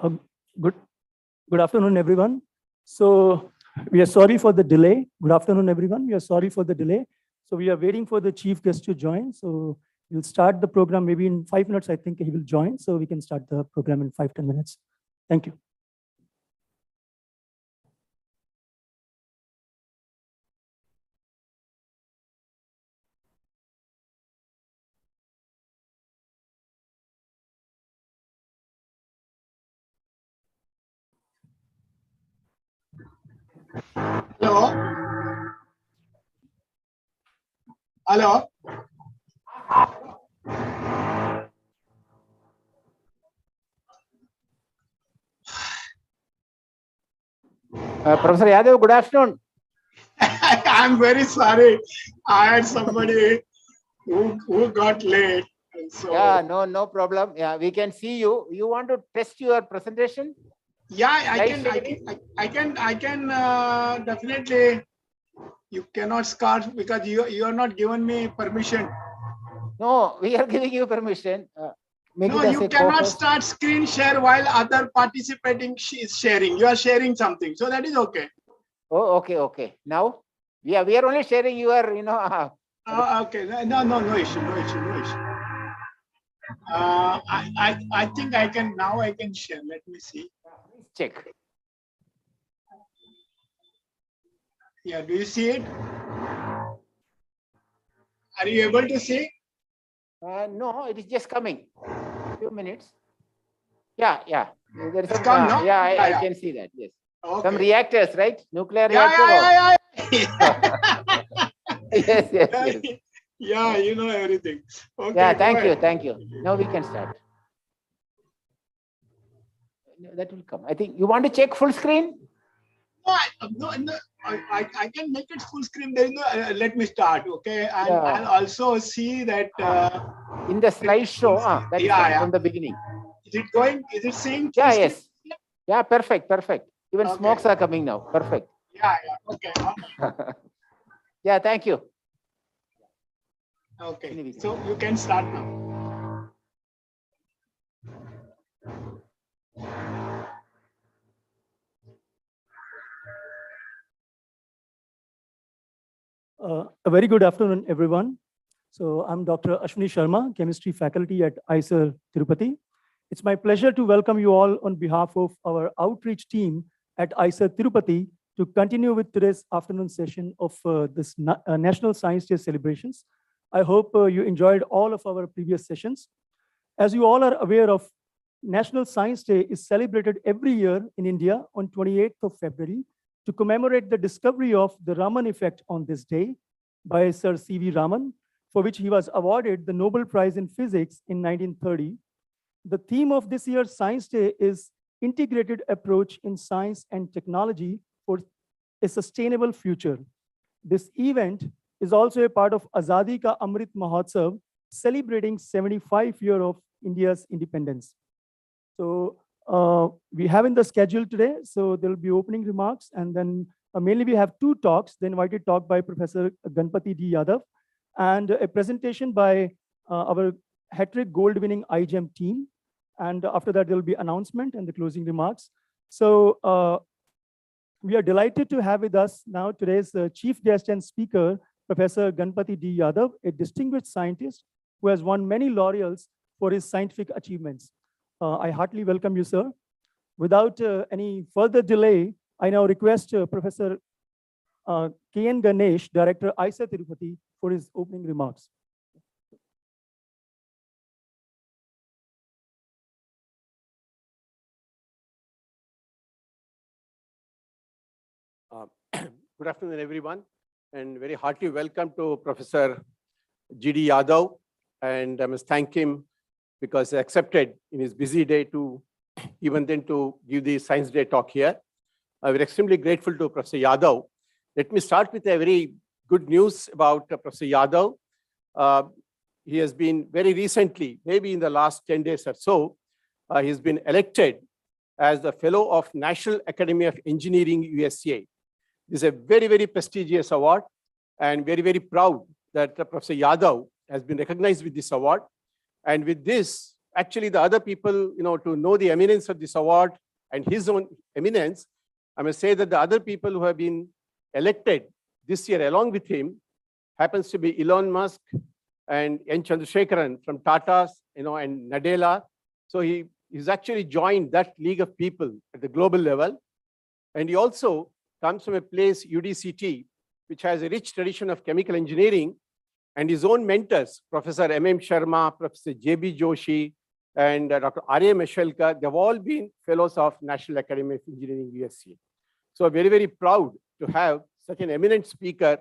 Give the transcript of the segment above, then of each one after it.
Uh, good, good afternoon, everyone. So we are sorry for the delay. Good afternoon, everyone. We are sorry for the delay. So we are waiting for the chief guest to join. So we'll start the program maybe in 5 minutes. I think he will join. So we can start the program in 5-10 minutes. Thank you. Hello. Hello. Professor Yadav, good afternoon. I'm very sorry. I had somebody who got late. So Yeah, no problem. Yeah, we can see you. You want to test your presentation? yeah, I can definitely. You cannot start because you are not given me permission. No, we are giving you permission. No, you cannot start screen share while other participating is sharing. You are sharing something, so that is okay. Oh, okay. Now, yeah, we are only sharing your, Okay, no issue. I think I can now. I can share. Let me see. Check. Yeah, do you see it? Are you able to see? No, it is just coming. Few minutes. Yeah. There is It's come, no? Yeah, I can see that. Yes. Okay. Some reactors, right? Nuclear reactor. Yeah. Yes. Yeah, you know everything. Okay. Yeah, thank you. Now we can start. That will come. I think you want to check full screen? No, I can make it full screen. There is no, let me start, okay? And Yeah. I'll also see that in the slideshow, that is from the beginning. Is it going? Is it seeing? Yeah, yes. Yeah, perfect. Even Okay. smokes are coming now. Perfect. Yeah, okay. Yeah, thank you. Okay, so you can start now. A very good afternoon, everyone. So I'm Dr. Ashwini Sharma, chemistry faculty at IISER Tirupati. It's my pleasure to welcome you all on behalf of our outreach team at IISER Tirupati to continue with today's afternoon session of this National Science Day celebrations. I hope you enjoyed all of our previous sessions. As you all are aware of, National Science Day is celebrated every year in India on 28th of February to commemorate the discovery of the Raman effect on this day by Sir C.V. Raman, for which he was awarded the Nobel Prize in Physics in 1930. The theme of this year's Science Day is Integrated Approach in Science and Technology for a Sustainable Future. This event is also a part of Azadi Ka Amrit Mahotsav, celebrating 75 years of India's independence. So we have in the schedule today, so there will be opening remarks, and then mainly we have two talks, the invited talk by Professor Ganpati D. Yadav, and a presentation by our hat-trick gold-winning iGEM team. And after that, there will be announcement and the closing remarks. So we are delighted to have with us now today's chief guest and speaker, Professor Ganpati D. Yadav, a distinguished scientist who has won many laurels for his scientific achievements. I heartily welcome you, sir. Without any further delay, I now request Professor K.N. Ganesh, Director, IISER Tirupati, for his opening remarks. Good afternoon, everyone, and very hearty welcome to Professor G.D. Yadav. And I must thank him because he accepted in his busy day to even then to give the Science Day talk here. We're extremely grateful to Professor Yadav. Let me start with a very good news about Professor Yadav. He has been very recently, maybe in the last 10 days or so, he's been elected as the Fellow of National Academy of Engineering, USA. This is a very, very prestigious award, and very, very proud that Professor Yadav has been recognized with this award. And with this, actually the other people, to know the eminence of this award and his own eminence, I must say that the other people who have been elected this year along with him happens to be Elon Musk and N. Chandrasekaran from Tata, and Nadella. So he's actually joined that league of people at the global level. And he also comes from a place, UDCT, which has a rich tradition of chemical engineering, and his own mentors, Professor M.M. Sharma, Professor J.B. Joshi, and Dr. R.A. Meshelka, they've all been fellows of National Academy of Engineering, USA. So very, very proud to have such an eminent speaker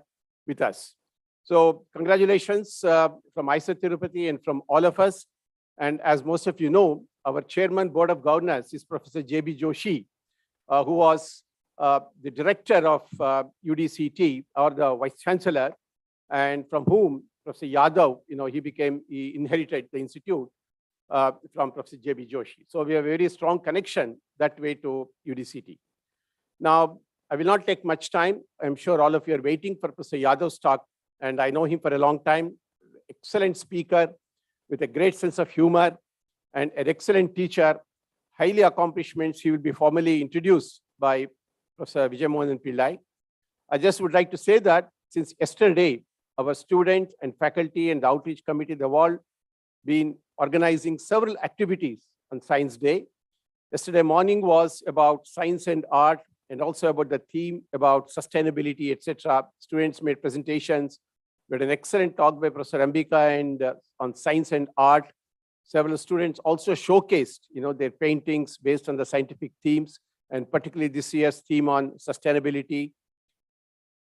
with us. So congratulations from IISER Tirupati and from all of us. And as most of you know, our chairman, Board of Governors is Professor J.B. Joshi, who was the director of UDCT, or the Vice Chancellor, and from whom Professor Yadav, he inherited the institute from Professor J.B. Joshi. So we have a very strong connection that way to UDCT. Now, I will not take much time. I'm sure all of you are waiting for Professor Yadav's talk, and I know him for a long time. Excellent speaker with a great sense of humor and an excellent teacher, highly accomplishments. He will be formally introduced by Professor Vijay Mohan Pillai. I just would like to say that since yesterday, our students and faculty and the outreach committee, they've all been organizing several activities on Science Day. Yesterday morning was about science and art, and also about the theme about sustainability, etc. Students made presentations. We had an excellent talk by Professor Ambika and on science and art. Several students also showcased, their paintings based on the scientific themes, and particularly this year's theme on sustainability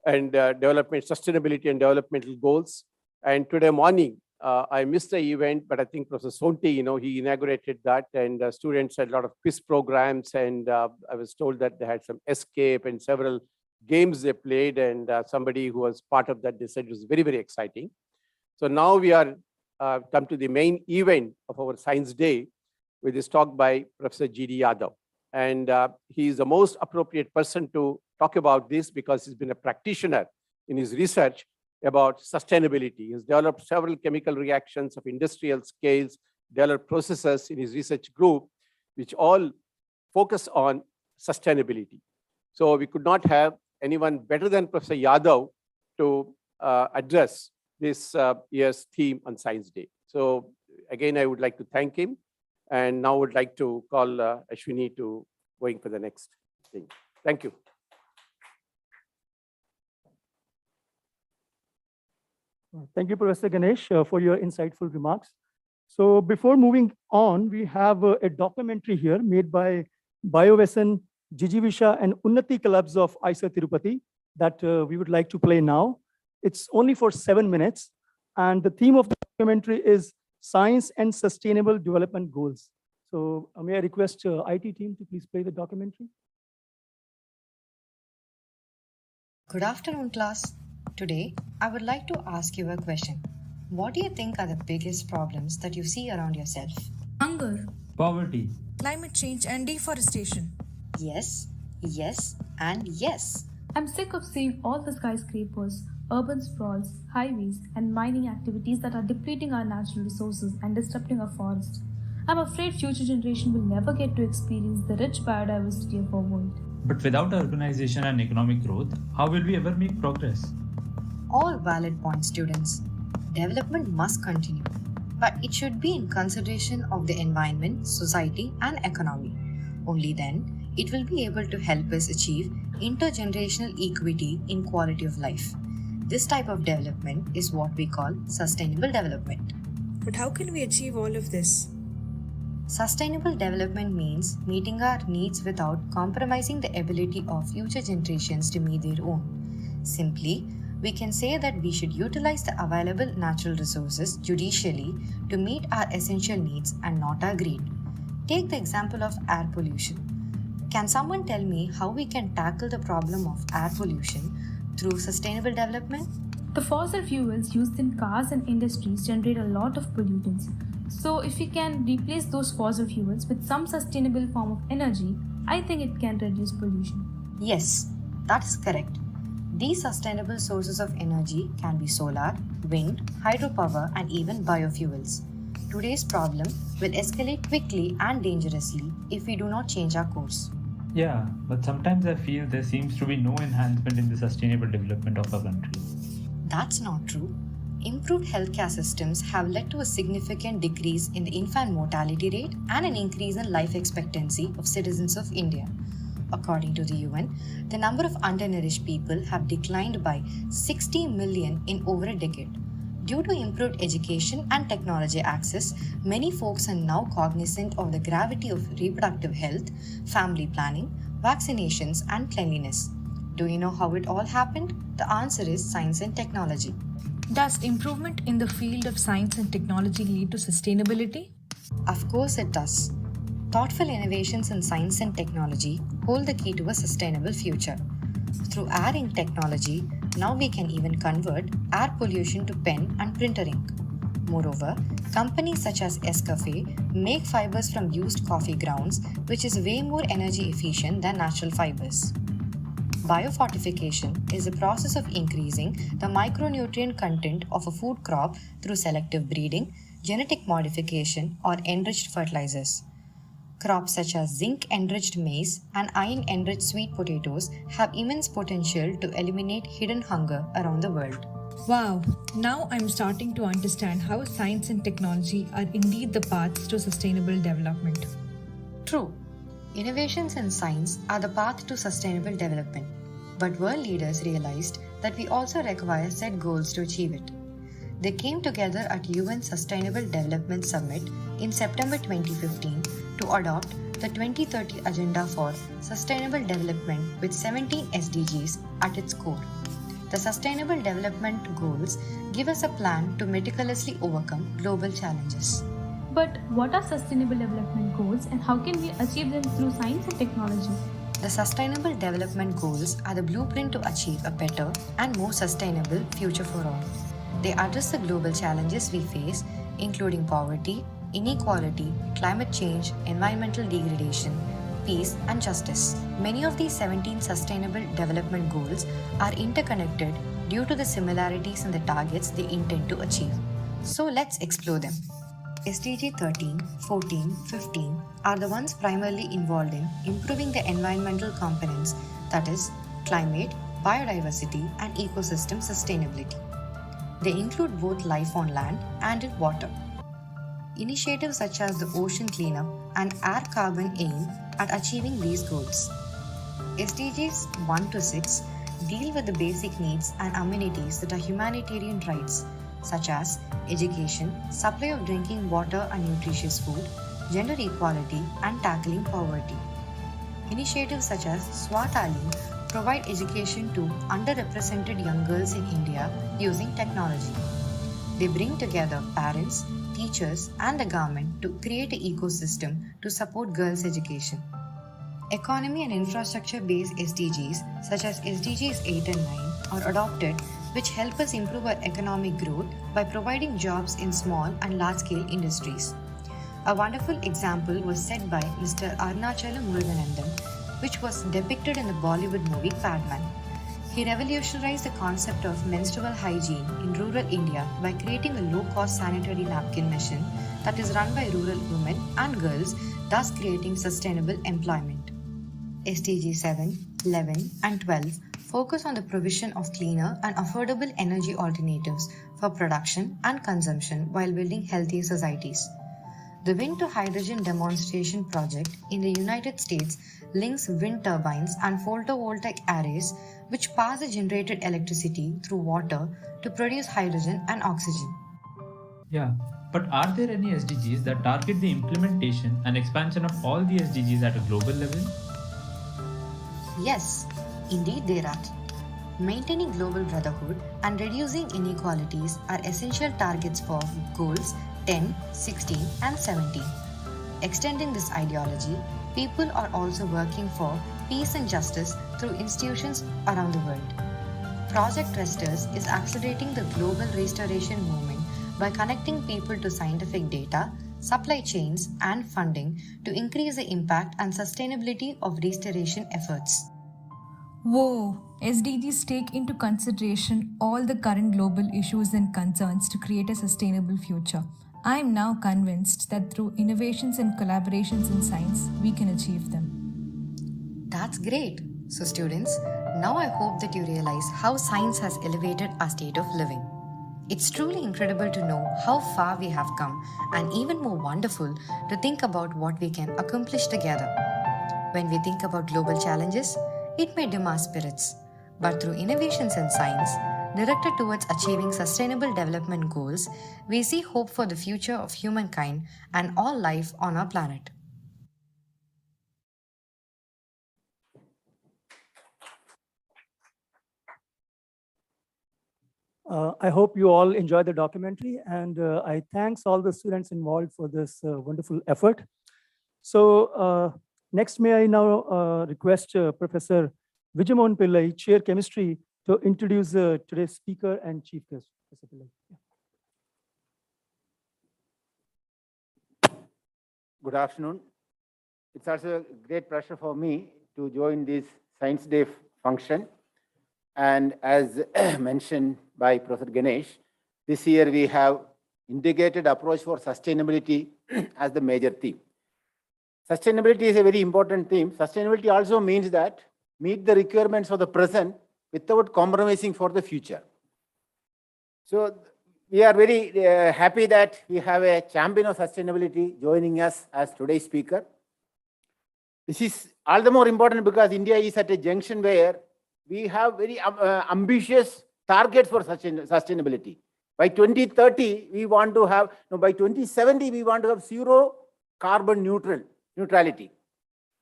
and sustainability and developmental goals. And today morning, I missed the event, but I think Professor Sonti, he inaugurated that, and students had a lot of quiz programs, and I was told that they had some escape and several games they played, and somebody who was part of that, they said it was very, very exciting. So now we are come to the main event of our Science Day with this talk by Professor G.D. Yadav. And he is the most appropriate person to talk about this because he's been a practitioner in his research about sustainability. He has developed several chemical reactions of industrial scales, developed processes in his research group, which all focus on sustainability. So we could not have anyone better than Professor Yadav to address this year's theme on Science Day. So again, I would like to thank him. And now I would like to call Ashwini to going for the next thing. Thank you. Thank you, Professor Ganesh, for your insightful remarks. So before moving on, we have a documentary here made by Biomass, Jijivisha and Unnati clubs of IISER Tirupati that we would like to play now. It's only for 7 minutes. And the theme of the documentary is Science and Sustainable Development Goals. So may I request IT team to please play the documentary? Good afternoon, class. Today, I would like to ask you a question. What do you think are the biggest problems that you see around yourself? Hunger, Poverty, climate change, and deforestation. Yes, yes, and yes. I'm sick of seeing all the skyscrapers, urban sprawls, highways, and mining activities that are depleting our natural resources and disrupting our forests. I'm afraid future generation will never get to experience the rich biodiversity of our world. but without urbanization and economic growth, how will we ever make progress? All valid points, students. Development must continue, but it should be in consideration of the environment, society, and economy. Only then it will be able to help us achieve intergenerational equity in quality of life. This type of development is what we call sustainable development. But how can we achieve all of this? Sustainable development means meeting our needs without compromising the ability of future generations to meet their own. Simply, we can say that we should utilize the available natural resources judicially to meet our essential needs and not our greed. Take the example of air pollution. Can someone tell me how we can tackle the problem of air pollution through sustainable development? The fossil fuels used in cars and industries generate a lot of pollutants. So if we can replace those fossil fuels with some sustainable form of energy, I think it can reduce pollution. Yes, that is correct. These sustainable sources of energy can be solar, wind, hydropower, and even biofuels. Today's problem will escalate quickly and dangerously if we do not change our course. Yeah, but sometimes I feel there seems to be no enhancement in the sustainable development of our country. That's not true. Improved healthcare systems have led to a significant decrease in the infant mortality rate and an increase in life expectancy of citizens of India. According to the UN, the number of undernourished people have declined by 60 million in over a decade. Due to improved education and technology access, many folks are now cognizant of the gravity of reproductive health, family planning, vaccinations, and cleanliness. Do you know how it all happened? The answer is science and technology. Does improvement in the field of science and technology lead to sustainability? Of course it does. Thoughtful innovations in science and technology hold the key to a sustainable future. Through air ink technology, now we can even convert air pollution to pen and printer ink. Moreover, companies such as Nescafe make fibers from used coffee grounds, which is way more energy efficient than natural fibers. Biofortification is a process of increasing the micronutrient content of a food crop through selective breeding, genetic modification, or enriched fertilizers. Crops such as zinc-enriched maize and iron-enriched sweet potatoes have immense potential to eliminate hidden hunger around the world. Wow, now I'm starting to understand how science and technology are indeed the paths to sustainable development. True, innovations in science are the path to sustainable development, but world leaders realized that we also require set goals to achieve it. They came together at UN Sustainable Development Summit in September 2015 to adopt the 2030 Agenda for Sustainable Development with 17 SDGs at its core. The Sustainable Development Goals give us a plan to meticulously overcome global challenges. But what are sustainable development goals and how can we achieve them through science and technology? The Sustainable Development Goals are the blueprint to achieve a better and more sustainable future for all. They address the global challenges we face, including poverty, inequality, climate change, environmental degradation, peace, and justice. Many of these 17 Sustainable Development Goals are interconnected due to the similarities in the targets they intend to achieve. So let's explore them. SDG 13, 14, 15 are the ones primarily involved in improving the environmental components, that is, climate, biodiversity, and ecosystem sustainability. They include both life on land and in water. Initiatives such as the ocean cleanup and air carbon aim at achieving these goals. SDGs 1 to 6 deal with the basic needs and amenities that are humanitarian rights, such as education, supply of drinking water and nutritious food, gender equality, and tackling poverty. Initiatives such as Swatalim provide education to underrepresented young girls in India using technology. They bring together parents, teachers, and the government to create an ecosystem to support girls' education. Economy and infrastructure-based SDGs such as SDGs 8 and 9 are adopted, which help us improve our economic growth by providing jobs in small and large-scale industries. A wonderful example was set by Mr. Arunachalam Muruganandam, which was depicted in the Bollywood movie Padman. He revolutionized the concept of menstrual hygiene in rural India by creating a low-cost sanitary napkin machine that is run by rural women and girls, thus creating sustainable employment. SDG 7, 11, and 12 focus on the provision of cleaner and affordable energy alternatives for production and consumption while building healthier societies. The Wind to Hydrogen Demonstration Project in the United States links wind turbines and photovoltaic arrays which pass the generated electricity through water to produce hydrogen and oxygen. Yeah, but are there any SDGs that target the implementation and expansion of all the SDGs at a global level? Yes, indeed there are. Maintaining global brotherhood and reducing inequalities are essential targets for goals 10, 16, and 17. Extending this ideology, people are also working for peace and justice through institutions around the world. Project Restores is accelerating the global restoration movement by connecting people to scientific data, supply chains, and funding to increase the impact and sustainability of restoration efforts. Whoa! SDGs take into consideration all the current global issues and concerns to create a sustainable future. I am now convinced that through innovations and collaborations in science, we can achieve them. That's great. So students, now I hope that you realize how science has elevated our state of living. It's truly incredible to know how far we have come, and even more wonderful to think about what we can accomplish together. When we think about global challenges, it may dim our spirits, but through innovations in science, directed towards achieving sustainable development goals, we see hope for the future of humankind and all life on our planet. I hope you all enjoy the documentary, and I thanks all the students involved for this wonderful effort. So next, may I now request Professor Vijayamohan Pillai, Chair Chemistry, to introduce today's speaker and chief guest. Professor Pillai. Good afternoon. It's also a great pleasure for me to join this Science Day function. And as mentioned by Professor Ganesh, this year we have integrated approach for sustainability as the major theme. Sustainability is a very important theme. Sustainability also means that meet the requirements of the present without compromising for the future. So we are very happy that we have a champion of sustainability joining us as today's speaker. This is all the more important because India is at a junction where we have very ambitious targets for sustainability. By 2030, we want to have, no, by 2070, we want to have zero carbon neutrality.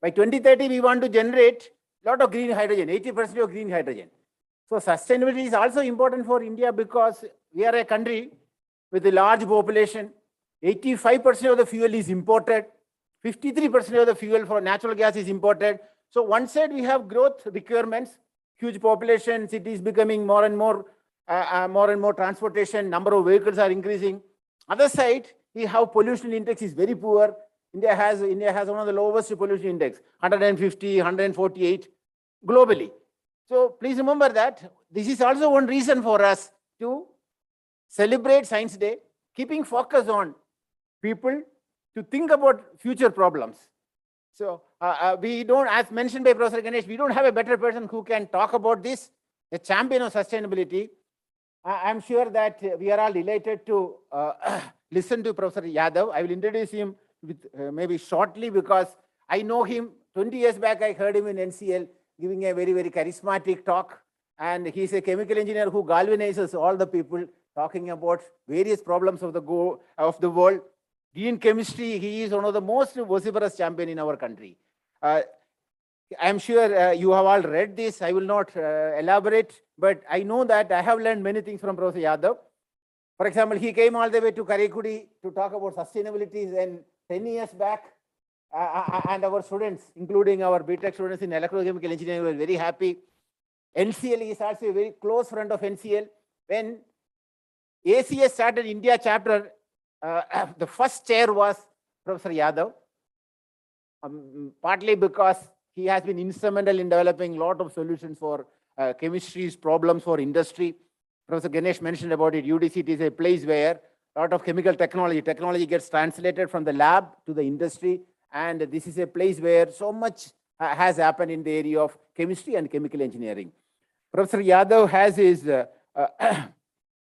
By 2030, we want to generate a lot of green hydrogen, 80% of green hydrogen. So sustainability is also important for India because we are a country with a large population. 85% of the fuel is imported. 53% of the fuel for natural gas is imported. So one side we have growth requirements, huge population, cities becoming more and more transportation, number of vehicles are increasing. Other side, we have pollution index is very poor. India has one of the lowest pollution index, 150, 148 globally. So please remember that this is also one reason for us to celebrate Science Day, keeping focus on people to think about future problems. So we don't, as mentioned by Professor Ganesh, we don't have a better person who can talk about this, a champion of sustainability. I'm sure that we are all delighted to listen to Professor Yadav. I will introduce him with maybe shortly because I know him 20 years back. I heard him in NCL giving a very, very charismatic talk. And he's a chemical engineer who galvanizes all the people talking about various problems of the world. Green chemistry, he is one of the most vociferous champion in our country. I'm sure you have all read this. I will not elaborate, but I know that I have learned many things from Professor Yadav. For example, he came all the way to Karekudi to talk about sustainability then 10 years back. And our students, including our BTech students in electrochemical engineering, were very happy. NCL is also a very close friend of NCL. When ACS started India chapter, the first chair was Professor Yadav, partly because he has been instrumental in developing a lot of solutions for chemistry's problems for industry. Professor Ganesh mentioned about it. UDC is a place where a lot of chemical technology gets translated from the lab to the industry. And this is a place where so much has happened in the area of chemistry and chemical engineering. Professor Yadav has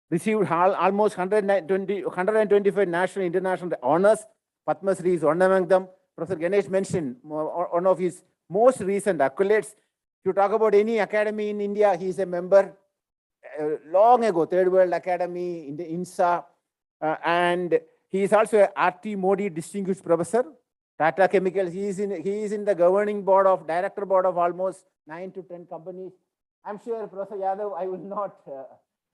received almost 125 national and international honors. Padma Shri is one among them. Professor Ganesh mentioned one of his most recent accolades. If you talk about any academy in India, he is a member long ago, Third World Academy, in the IISER, and he is also a RT Modi Distinguished Professor, Tata Chemicals. He is in the governing board of, director board of almost 9 to 10 companies. I'm sure, Professor Yadav, I will not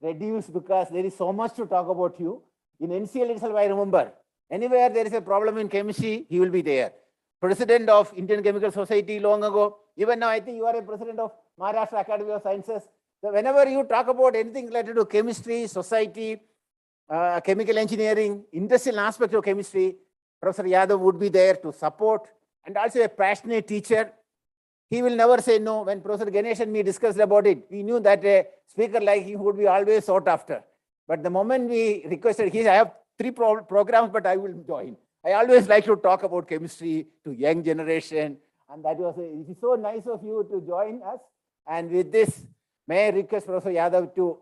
reduce because there is so much to talk about you. In NCL itself, I remember, anywhere there is a problem in chemistry, he will be there. President of Indian Chemical Society long ago. Even now, I think you are a president of Maharashtra Academy of Sciences. So whenever you talk about anything related to chemistry, society, chemical engineering, industrial aspect of chemistry, Professor Yadav would be there to support, and also a passionate teacher. He will never say no. When Professor Ganesh and me discussed about it, we knew that a speaker like him would be always sought after. But the moment we requested, I have 3 programs, but I will join. I always like to talk about chemistry to young generation. And that was, it is so nice of you to join us. And with this, may I request Professor Yadav to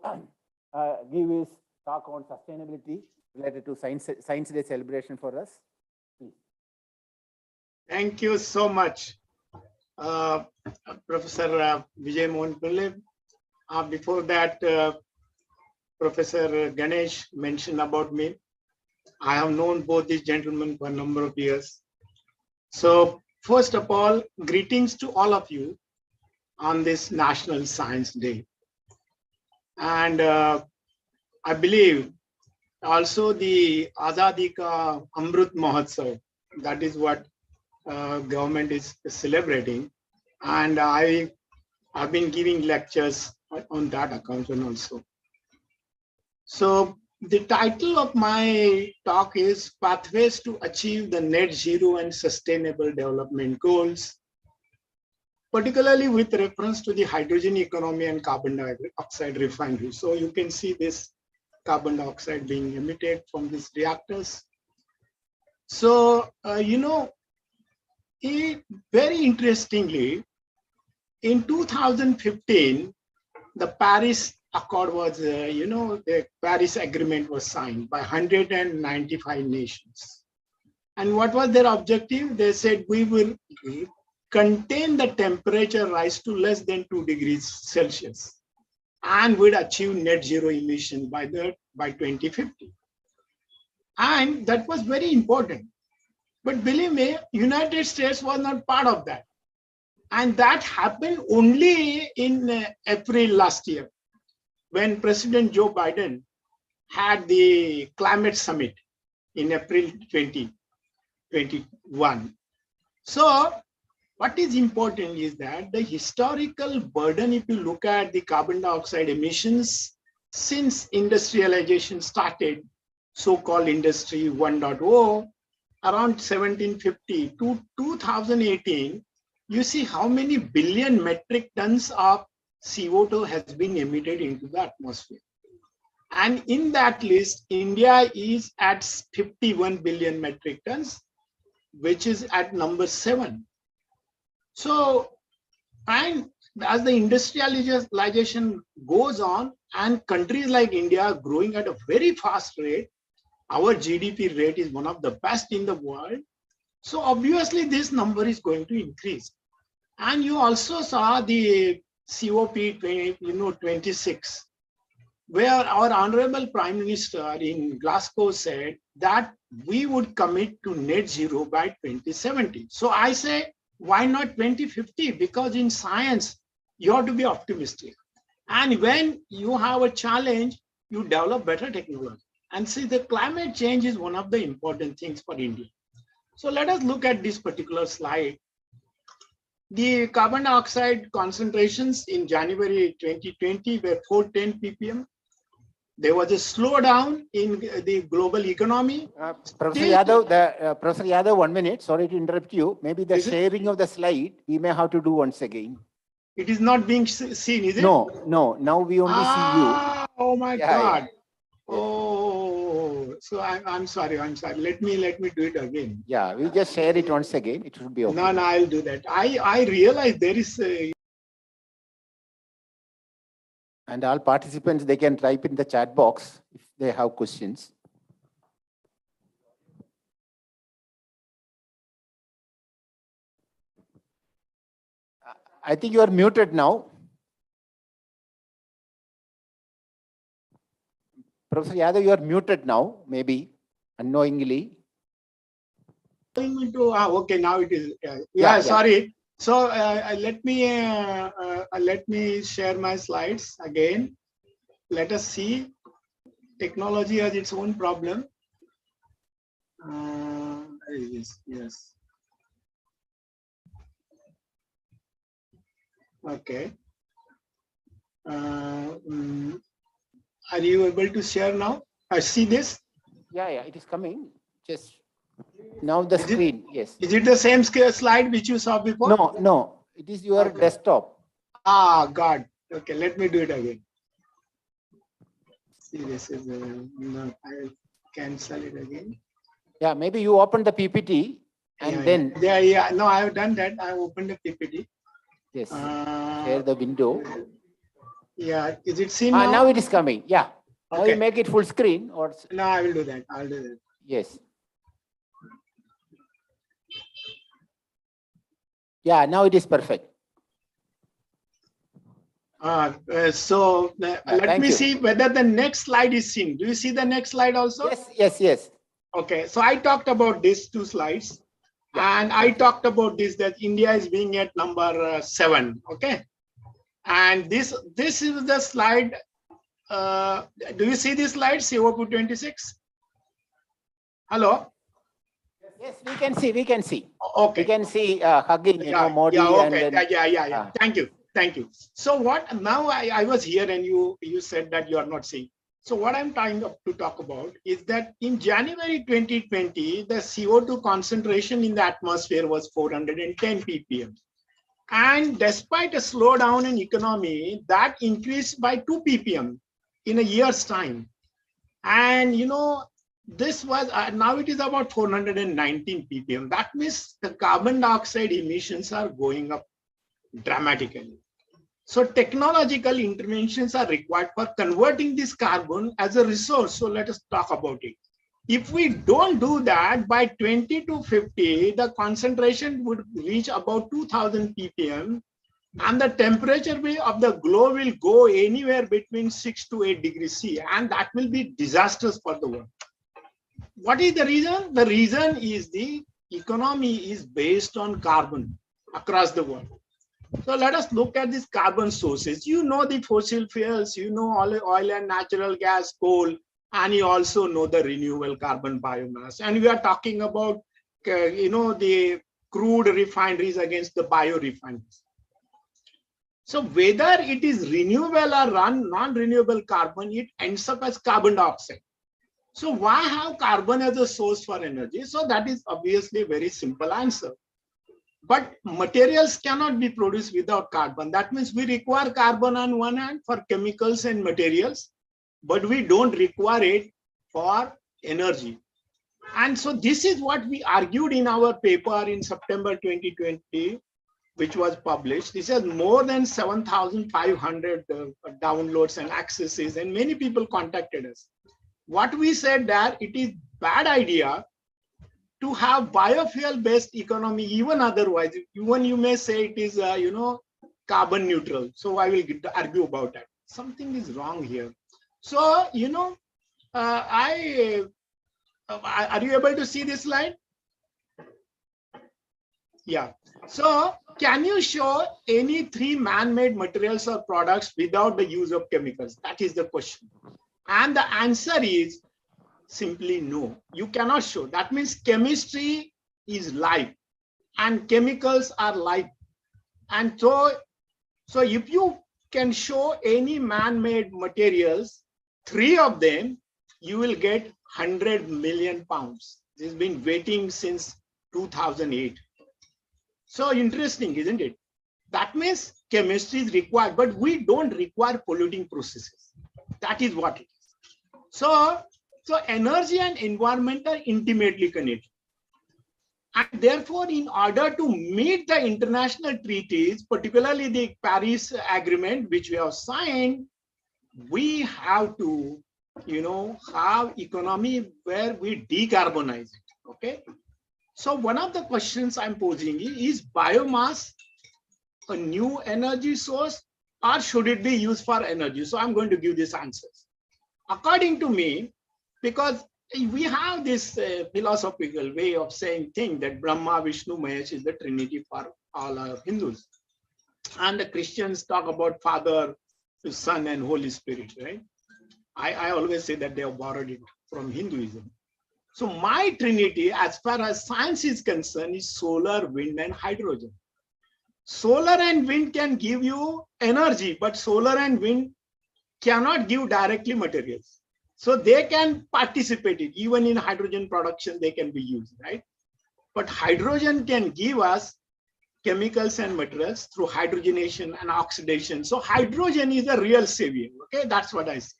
give his talk on sustainability related to Science Day celebration for us. Please. Thank you so much, Professor Vijay Mohan Pillai. Before that, Professor Ganesh mentioned about me. I have known both these gentlemen for a number of years. So first of all, greetings to all of you on this National Science Day. And I believe also the Azadi Ka Amrut Mahotsav, that is what government is celebrating. And I've been giving lectures on that account also. So the title of my talk is Pathways to Achieve the Net Zero and Sustainable Development Goals, particularly with reference to the hydrogen economy and carbon dioxide refinery. So you can see this carbon dioxide being emitted from these reactors. So, very interestingly, in 2015, the Paris Accord was, the Paris Agreement was signed by 195 nations. And what was their objective? They said we will contain the temperature rise to less than 2 degrees Celsius and would achieve net zero emission by 2050. And that was very important. But believe me, United States was not part of that. And that happened only in April last year, when President Joe Biden had the climate summit in April 2021. So what is important is that the historical burden, if you look at the carbon dioxide emissions since industrialization started, so-called Industry 1.0, around 1750 to 2018, you see how many billion metric tons of CO2 has been emitted into the atmosphere. And in that list, India is at 51 billion metric tons, which is at number 7. So, and as the industrialization goes on and countries like India are growing at a very fast rate, our GDP rate is one of the best in the world. So obviously this number is going to increase. And you also saw the COP 26, where our Honorable Prime Minister in Glasgow said that we would commit to net zero by 2070. So I say, why not 2050? Because in science, you have to be optimistic. And when you have a challenge, you develop better technology. And see, the climate change is one of the important things for India. So let us look at this particular slide. The carbon dioxide concentrations in January 2020 were 410 ppm. There was a slowdown in the global economy. Professor Yadav, Professor Yadav, 1 minute. Sorry to interrupt you. Maybe the sharing of the slide, we may have to do once again. It is not being seen, is it? No, no. Now we only see you. Oh my Yeah, God. yeah. Oh, so I'm sorry. I'm sorry. Let me do it again. Yeah, we just share it once again. It should be okay. No, I'll do that. I realize there is a. And all participants, they can type in the chat box if they have questions. I think you are muted now. Professor Yadav, you are muted now, maybe unknowingly. Okay, now it is. Yeah. Sorry. So let me share my slides again. Let us see. Technology has its own problem. Yes. Okay. Are you able to share now? I see this. Yeah, it is coming. Just now the screen. Yes. Is it the same slide which you saw before? No. It is your desktop. God. Okay, let me do it again. See, this is no, I'll cancel it again. Yeah, maybe you open the PPT and then. Yeah. No, I have done that. I opened the PPT. Yes. Share the window. Yeah. Is it seen now? Now it is coming. Yeah. Okay. Now you make it full screen or. No, I will do that. I'll do that. Yes. Yeah, now it is perfect. Let me see whether the next slide is seen. Do you see the next slide also? Yes. Okay, so I talked about these two slides, and I talked about this, that India is being at number 7. Okay, and this is the slide. Do you see this slide, COP26? Hello? Yes, we can see. Okay. We can see hugging, Modi. Okay. And then, yeah. Thank you. So what now I was here and you said that you are not seeing. So what I'm trying to talk about is that in January 2020, the CO2 concentration in the atmosphere was 410 ppm. And despite a slowdown in economy, that increased by 2 ppm in a year's time. And this was now it is about 419 ppm. That means the carbon dioxide emissions are going up dramatically. So technological interventions are required for converting this carbon as a resource. So let us talk about it. If we don't do that, by 2050, the concentration would reach about 2000 ppm, and the temperature of the globe will go anywhere between 6 to 8 degrees C, and that will be disastrous for the world. What is the reason? The reason is the economy is based on carbon across the world. So let us look at these carbon sources. The fossil fuels, oil and natural gas, coal, and you also know the renewable carbon biomass. And we are talking about, the crude refineries against the biorefineries. So whether it is renewable or non-renewable carbon, it ends up as carbon dioxide. So why have carbon as a source for energy? So that is obviously a very simple answer. But materials cannot be produced without carbon. That means we require carbon on one hand for chemicals and materials, but we don't require it for energy. And so this is what we argued in our paper in September 2020, which was published. This has more than 7,500 downloads and accesses, and many people contacted us. What we said that it is bad idea to have biofuel-based economy, even otherwise. Even you may say it is, carbon neutral. So I will argue about that. Something is wrong here. So, are you able to see this slide? Yeah. So can you show any three man-made materials or products without the use of chemicals? That is the question. And the answer is simply no. You cannot show. That means chemistry is life and chemicals are life. And so if you can show any man-made materials, three of them, you will get 100 million pounds. This has been waiting since 2008. So interesting, isn't it? That means chemistry is required, but we don't require polluting processes. That is what it is. So energy and environment are intimately connected. And therefore, in order to meet the international treaties, particularly the Paris Agreement, which we have signed, we have to, have economy where we decarbonize it. Okay. So one of the questions I'm posing is biomass a new energy source or should it be used for energy? So I'm going to give these answers. According to me, because we have this philosophical way of saying thing that Brahma, Vishnu, Mahesh is the Trinity for all our Hindus. And the Christians talk about Father, Son, and Holy Spirit, right? I always say that they have borrowed it from Hinduism. So my Trinity, as far as science is concerned, is solar, wind, and hydrogen. Solar and wind can give you energy, but solar and wind cannot give directly materials. So they can participate in, even in hydrogen production, they can be used, right? But hydrogen can give us chemicals and materials through hydrogenation and oxidation. So hydrogen is a real savior, okay? That's what I say.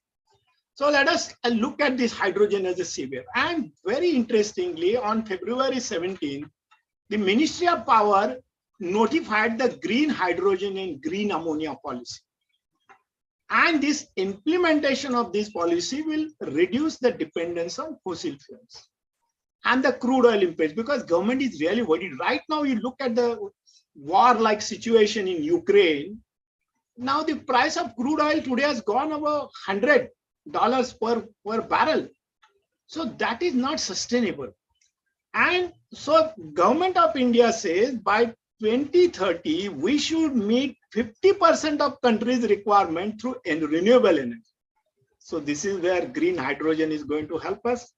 So let us look at this hydrogen as a savior. And very interestingly, on February 17, the Ministry of Power notified the green hydrogen and green ammonia policy. And this implementation of this policy will reduce the dependence on fossil fuels and the crude oil impacts, because government is really worried. Right now, you look at the war-like situation in Ukraine. Now the price of crude oil today has gone over $100 per barrel. So that is not sustainable. And so government of India says by 2030, we should meet 50% of country's requirement through renewable energy. So this is where green hydrogen is going to help us.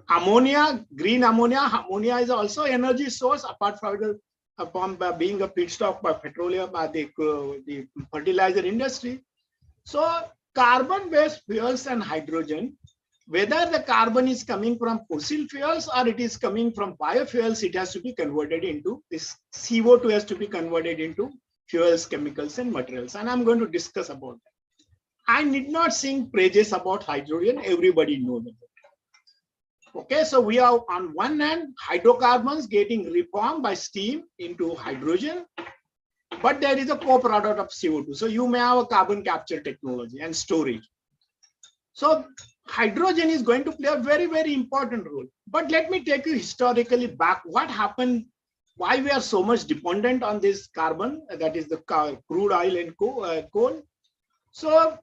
Ammonia, green ammonia, ammonia is also energy source apart from being a feedstock by petroleum, by the fertilizer industry. So carbon-based fuels and hydrogen, whether the carbon is coming from fossil fuels or it is coming from biofuels, it has to be converted into this CO2 has to be converted into fuels, chemicals, and materials. And I'm going to discuss about that. I need not sing praises about hydrogen. Everybody knows it. Okay, so we are on one hand, hydrocarbons getting reformed by steam into hydrogen, but there is a co-product of CO2. So you may have a carbon capture technology and storage. So hydrogen is going to play a very, very important role. But let me take you historically back. What happened? Why we are so much dependent on this carbon, that is the crude oil and coal. So,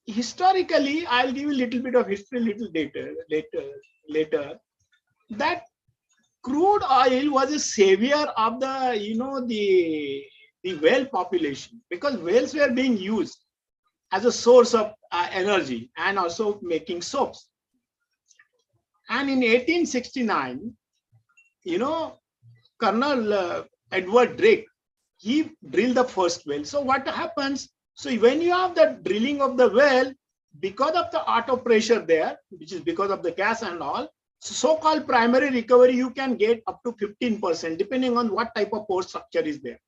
historically, I'll give you a little bit of history, little data later, that crude oil was a savior of the whale population, because whales were being used as a source of energy and also making soaps. And in 1869, Colonel Edward Drake, he drilled the first well. So what happens? So when you have the drilling of the well, because of the auto pressure there, which is because of the gas and all, so-called primary recovery, you can get up to 15%, depending on what type of pore structure is there.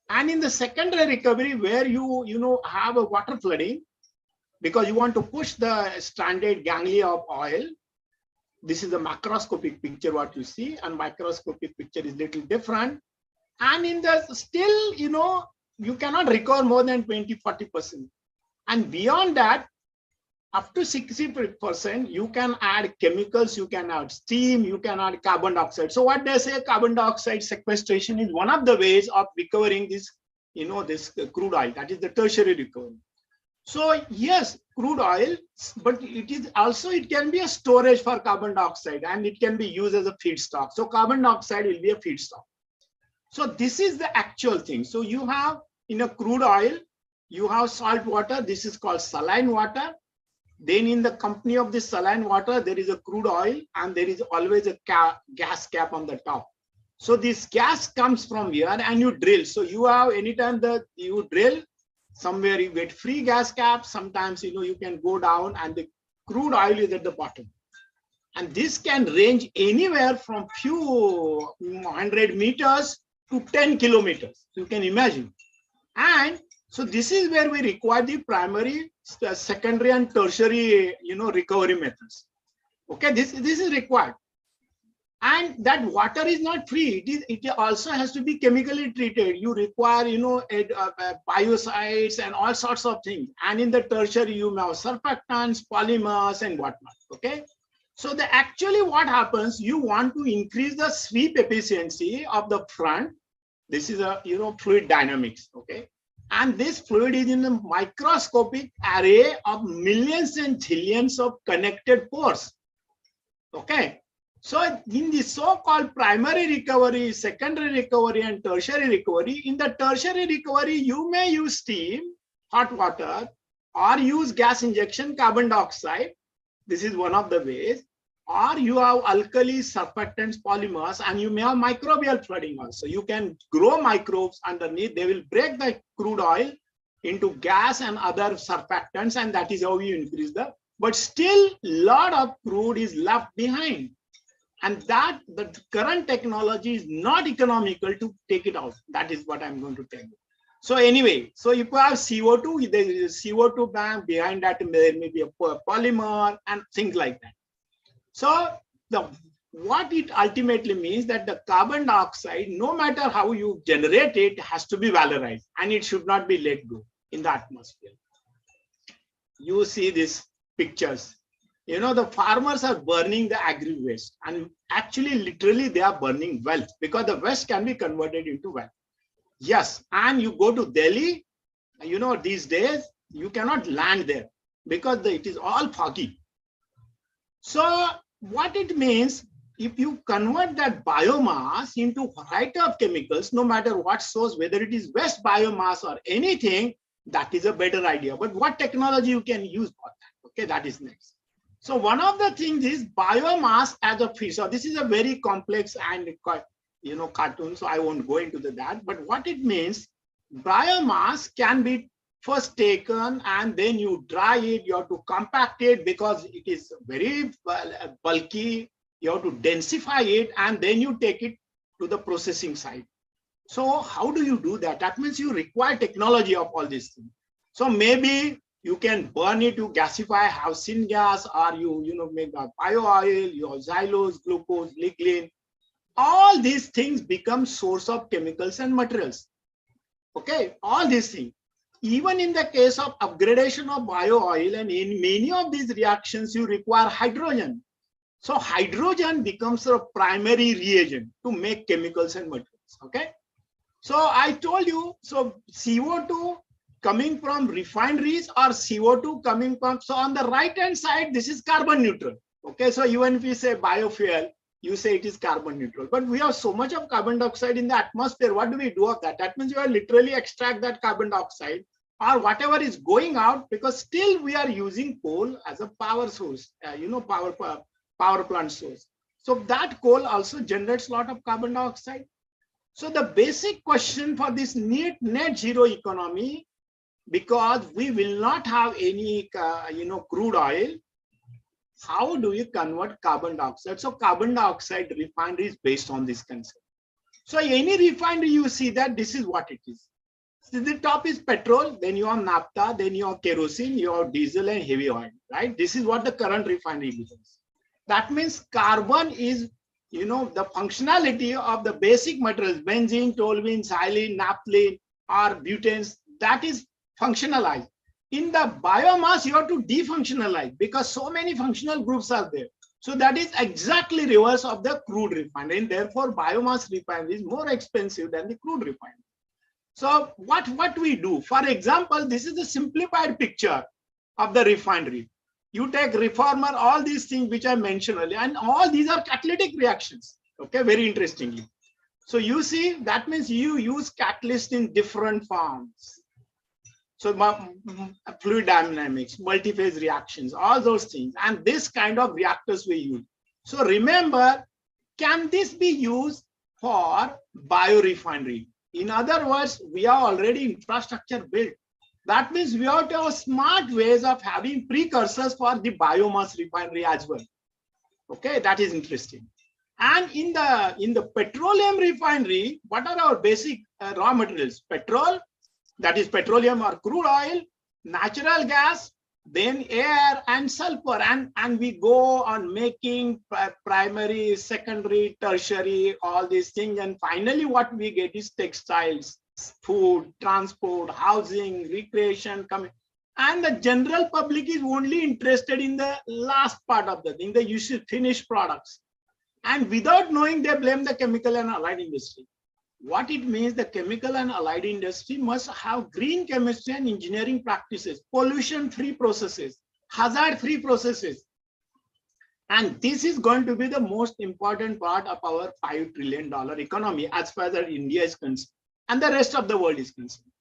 And in the secondary recovery, where you have a water flooding, because you want to push the stranded ganglia of oil. This is the macroscopic picture, what you see, and microscopic picture is little different. And in the still, you cannot recover more than 20-40%. And beyond that, up to 60%, you can add chemicals, you can add steam, you can add carbon dioxide. So what they say, carbon dioxide sequestration is one of the ways of recovering this, this crude oil, that is the tertiary recovery. So yes, crude oil, but it is also, it can be a storage for carbon dioxide and it can be used as a feedstock. So carbon dioxide will be a feedstock. So this is the actual thing. So you have in a crude oil, you have salt water. This is called saline water. Then in the company of this saline water, there is a crude oil and there is always a gas cap on the top. So this gas comes from here and you drill. So you have, anytime that you drill, somewhere you get free gas cap. Sometimes, you can go down and the crude oil is at the bottom. And this can range anywhere from few 100 meters to 10 kilometers. You can imagine. And so this is where we require the primary, secondary and tertiary, recovery methods. Okay, this is required. And that water is not free. It also has to be chemically treated. You require, biocides and all sorts of things. And in the tertiary, you have surfactants, polymers, and whatnot. Okay. So actually what happens, you want to increase the sweep efficiency of the front. This is a, fluid dynamics. Okay. And this fluid is in a microscopic array of millions and trillions of connected pores. Okay. So in the so-called primary recovery, secondary recovery, and tertiary recovery, in the tertiary recovery, you may use steam, hot water, or use gas injection, carbon dioxide. This is one of the ways. Or you have alkali, surfactants, polymers, and you may have microbial flooding also. You can grow microbes underneath. They will break the crude oil into gas and other surfactants, and that is how you increase but still a lot of crude is left behind. And that the current technology is not economical to take it out. That is what I'm going to tell you. So anyway, so if you have CO2, there is a CO2 bank. Behind that, there may be a polymer and things like that. So what it ultimately means that the carbon dioxide, no matter how you generate it, has to be valorized and it should not be let go in the atmosphere. You see these pictures. The farmers are burning the agri-waste, and actually literally they are burning wealth, because the waste can be converted into wealth. Yes, and you go to Delhi, these days you cannot land there because it is all foggy. So what it means, if you convert that biomass into a variety of chemicals, no matter what source, whether it is waste biomass or anything, that is a better idea. But what technology you can use for that? Okay, that is next. So one of the things is biomass as a feed. So this is a very complex and cartoon, so I won't go into that. But what it means, biomass can be first taken and then you dry it. You have to compact it because it is very bulky. You have to densify it and then you take it to the processing side. So how do you do that? That means you require technology of all these things. So maybe you can burn it to gasify, have syngas, or you make a bio oil, your xylose, glucose, lignin. All these things become source of chemicals and materials. Okay, all these things. Even in the case of upgradation of bio oil, and in many of these reactions, you require hydrogen. So hydrogen becomes a primary reagent to make chemicals and materials. Okay. So I told you, so CO2 coming from refineries or CO2 coming from, so on the right hand side, this is carbon neutral. Okay, so even if we say biofuel, you say it is carbon neutral, but we have so much of carbon dioxide in the atmosphere. What do we do of that? That means you are literally extract that carbon dioxide or whatever is going out, because still we are using coal as a power source, power plant source. So that coal also generates a lot of carbon dioxide. So the basic question for this net zero economy, because we will not have any, crude oil, how do you convert carbon dioxide? So carbon dioxide refinery is based on this concept. So any refinery, you see that this is what it is. So the top is petrol, then you have naphtha, then you have kerosene, you have diesel and heavy oil, right? This is what the current refinery becomes. That means carbon is, the functionality of the basic materials, benzene, toluene, xylene, naphthalene, or butanes, that is functionalized. In the biomass, you have to defunctionalize because so many functional groups are there. So that is exactly reverse of the crude refinery. And therefore, biomass refinery is more expensive than the crude refinery. So what we do, for example, this is a simplified picture of the refinery. You take reformer, all these things which I mentioned earlier, and all these are catalytic reactions. Okay, very interestingly. So you see, that means you use catalyst in different forms. So fluid dynamics, multi-phase reactions, all those things. And this kind of reactors we use. So remember, can this be used for biorefinery? In other words, we are already infrastructure built. That means we have to have smart ways of having precursors for the biomass refinery as well. Okay, that is interesting. And in the petroleum refinery, what are our basic raw materials? Petrol, that is petroleum or crude oil, natural gas, then air and sulfur, and we go on making primary, secondary, tertiary, all these things, and finally what we get is textiles, food, transport, housing, recreation, and the general public is only interested in the last part of the thing, the finished products, and without knowing they blame the chemical and allied industry. What it means, the chemical and allied industry must have green chemistry and engineering practices, pollution-free processes, hazard-free processes. And this is going to be the most important part of our $5 trillion economy as far as India is concerned and the rest of the world is concerned.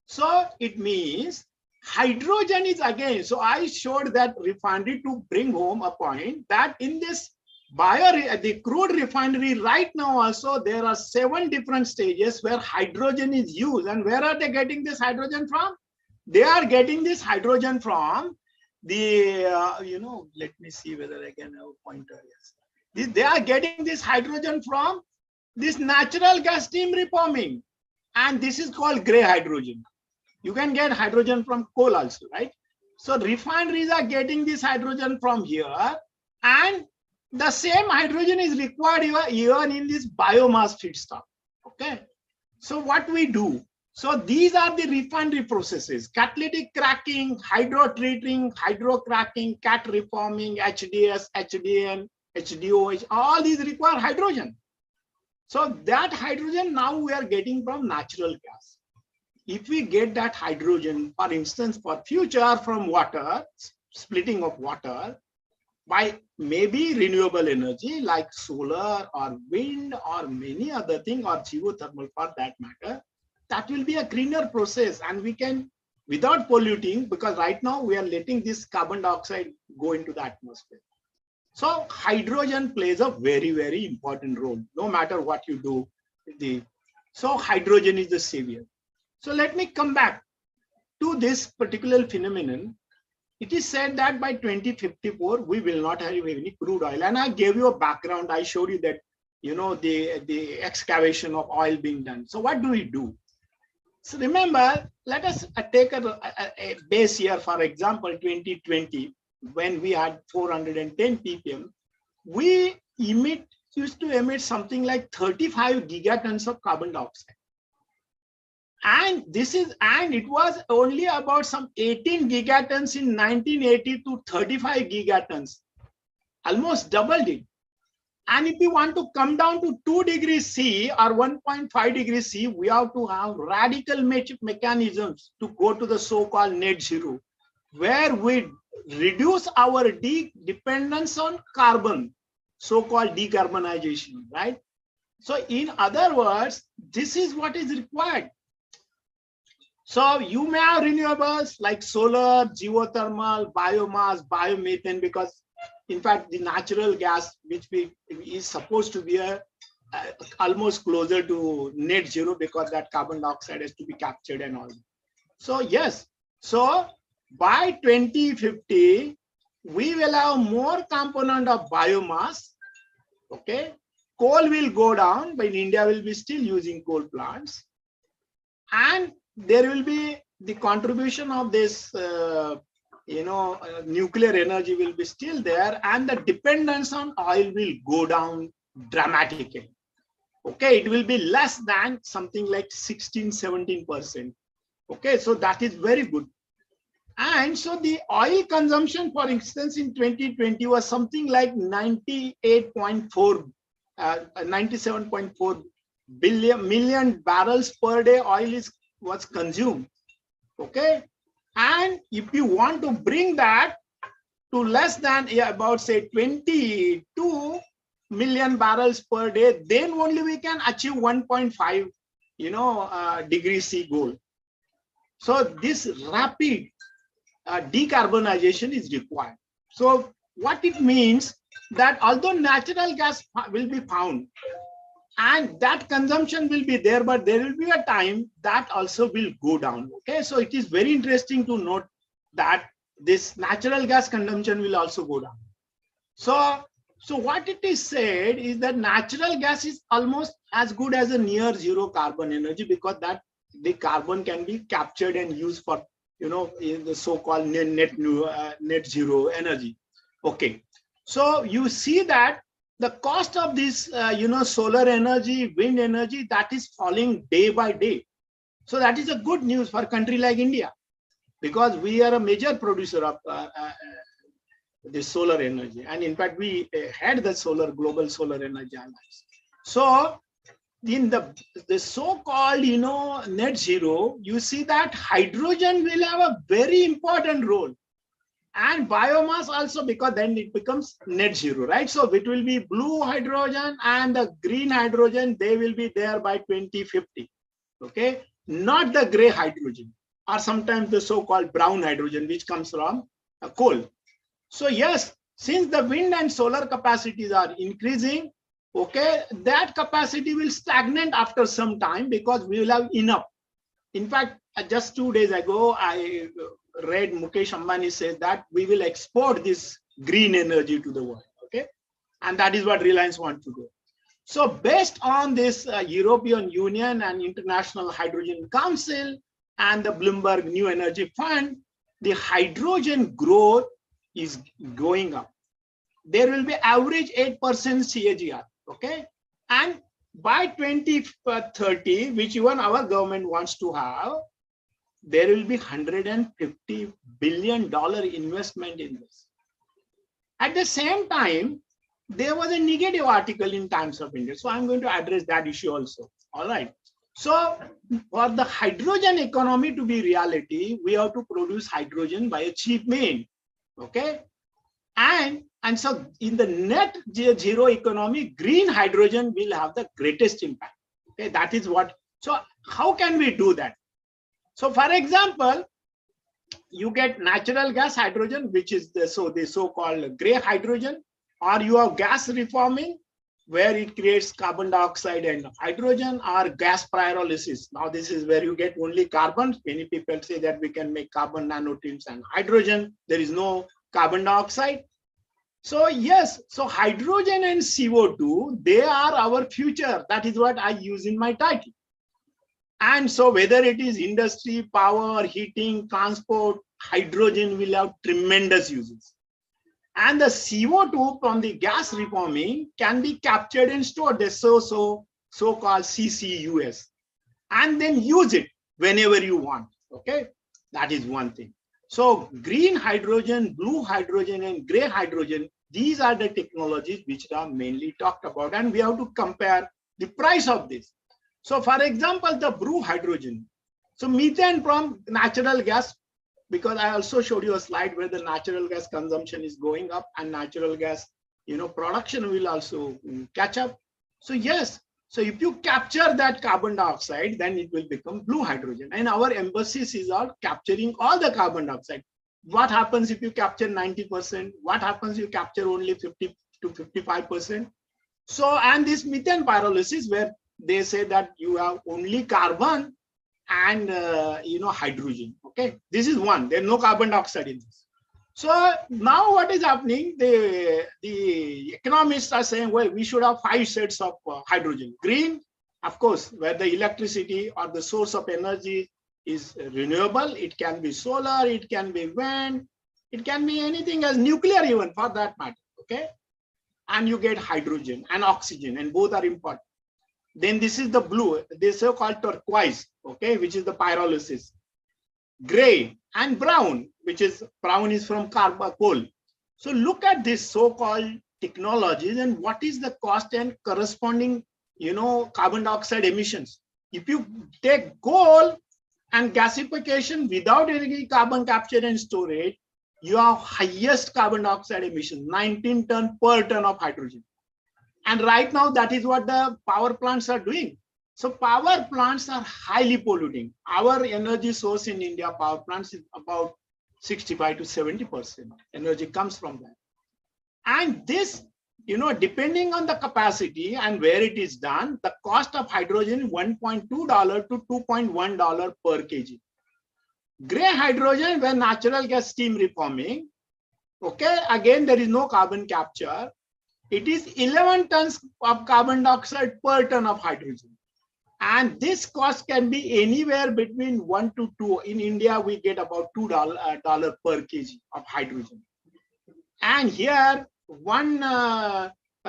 So it means hydrogen is again, so I showed that refinery to bring home a point that in this the crude refinery right now also there are 7 different stages where hydrogen is used. And where are they getting this hydrogen from? They are getting this hydrogen from the let me see whether I can have a pointer. Yes, they are getting this hydrogen from this natural gas steam reforming, and this is called gray hydrogen. You can get hydrogen from coal also, right? So refineries are getting this hydrogen from here, and the same hydrogen is required even in this biomass feedstock. Okay, so what we do, so these are the refinery processes: catalytic cracking, hydrotreating, hydrocracking, cat reforming, HDS, HDN, HDOH, all these require hydrogen. So that hydrogen now we are getting from natural gas. If we get that hydrogen, for instance, for future from water, splitting of water, by maybe renewable energy like solar or wind or many other thing, or geothermal for that matter, that will be a greener process, and we can, without polluting, because right now we are letting this carbon dioxide go into the atmosphere. So hydrogen plays a very, very important role, no matter what you do. So hydrogen is the savior. So let me come back to this particular phenomenon. It is said that by 2054, we will not have any crude oil. And I gave you a background. I showed you that, the excavation of oil being done. So what do we do? So remember, let us take a base year, for example, 2020, when we had 410 ppm, we used to emit something like 35 gigatons of carbon dioxide. And it was only about some 18 gigatons in 1980 to 35 gigatons, almost doubled it. And if we want to come down to 2 degrees C or 1.5 degrees C, we have to have radical mechanisms to go to the so-called net zero, where we reduce our dependence on carbon, so-called decarbonization, right? So in other words, this is what is required. So you may have renewables like solar, geothermal, biomass, biomethane, because in fact, the natural gas, which is supposed to be almost closer to net zero, because that carbon dioxide has to be captured and all. So yes, so by 2050, we will have more component of biomass. Okay, coal will go down, but India will be still using coal plants, and there will be the contribution of this, nuclear energy will be still there, and the dependence on oil will go down dramatically. Okay, it will be less than something like 16-17%. Okay, so that is very good. And so the oil consumption, for instance, in 2020 was something like 97.4 million barrels per day oil is was consumed. Okay. And if you want to bring that to less than about say 22 million barrels per day, then only we can achieve 1.5 degrees C goal. So this rapid decarbonization is required. So what it means that although natural gas will be found and that consumption will be there, but there will be a time that also will go down. Okay, so it is very interesting to note that this natural gas consumption will also go down. So what it is said is that natural gas is almost as good as a near zero carbon energy, because that the carbon can be captured and used for in the so-called net zero energy. Okay, so you see that the cost of this solar energy, wind energy, that is falling day by day. So that is a good news for a country like India, because we are a major producer of the solar energy, and in fact we had the global solar energy alliance. So in the so-called net zero, you see that hydrogen will have a very important role, and biomass also, because then it becomes net zero, right? So it will be blue hydrogen and the green hydrogen, they will be there by 2050. Okay, not the gray hydrogen, or sometimes the so-called brown hydrogen, which comes from coal. So yes, since the wind and solar capacities are increasing, okay, that capacity will stagnate after some time, because we will have enough. In fact, just 2 days ago, I read Mukesh Ambani says that we will export this green energy to the world. Okay, and that is what Reliance wants to do. So based on this European Union and International Hydrogen Council and the Bloomberg New Energy Fund, the hydrogen growth is going up. There will be average 8% CAGR. Okay, and by 2030, which even our government wants to have, there will be $150 billion investment in this. At the same time, there was a negative article in Times of India, so I'm going to address that issue also. All right. So for the hydrogen economy to be reality, we have to produce hydrogen by a cheap means. Okay, and so in the net zero economy, green hydrogen will have the greatest impact. Okay, that is what. So how can we do that? So for example, you get natural gas hydrogen, which is the so-called gray hydrogen, or you have gas reforming, where it creates carbon dioxide and hydrogen, or gas pyrolysis. Now this is where you get only carbon. Many people say that we can make carbon nanotubes and hydrogen. There is no carbon dioxide. So yes, so hydrogen and CO2, they are our future. That is what I use in my title. And so whether it is industry, power, heating, transport, hydrogen will have tremendous uses. And the CO2 from the gas reforming can be captured and stored, the so-called CCUS, and then use it whenever you want. Okay, that is one thing. So green hydrogen, blue hydrogen, and gray hydrogen, these are the technologies which are mainly talked about, and we have to compare the price of this. So for example, the blue hydrogen, so methane from natural gas, because I also showed you a slide where the natural gas consumption is going up and natural gas, production will also catch up. So yes, so if you capture that carbon dioxide, then it will become blue hydrogen. And our embassies is all capturing all the carbon dioxide. What happens if you capture 90%? What happens if you capture only 50 to 55%? So, and this methane pyrolysis, where they say that you have only carbon and hydrogen. Okay, this is one. There's no carbon dioxide in this. So now what is happening? The economists are saying, well, we should have 5 sets of hydrogen. Green, of course, where the electricity or the source of energy is renewable. It can be solar, it can be wind, it can be anything as nuclear even for that matter. Okay, and you get hydrogen and oxygen, and both are important. Then this is the blue, this so-called turquoise, okay, which is the pyrolysis. Gray and brown, which is brown is from coal. So look at this so-called technologies and what is the cost and corresponding, carbon dioxide emissions. If you take coal, And gasification without any carbon capture and storage, you have highest carbon dioxide emission, 19 ton per ton of hydrogen. And right now, that is what the power plants are doing. So power plants are highly polluting. Our energy source in India, power plants, is about 65 to 70% energy comes from that. And this, depending on the capacity and where it is done, the cost of hydrogen is $1.2 to $2.1 per kg. Gray hydrogen, when natural gas steam reforming, okay, again, there is no carbon capture. It is 11 tons of carbon dioxide per ton of hydrogen. And this cost can be anywhere between 1 to 2. In India, we get about $2 per kg of hydrogen. And here,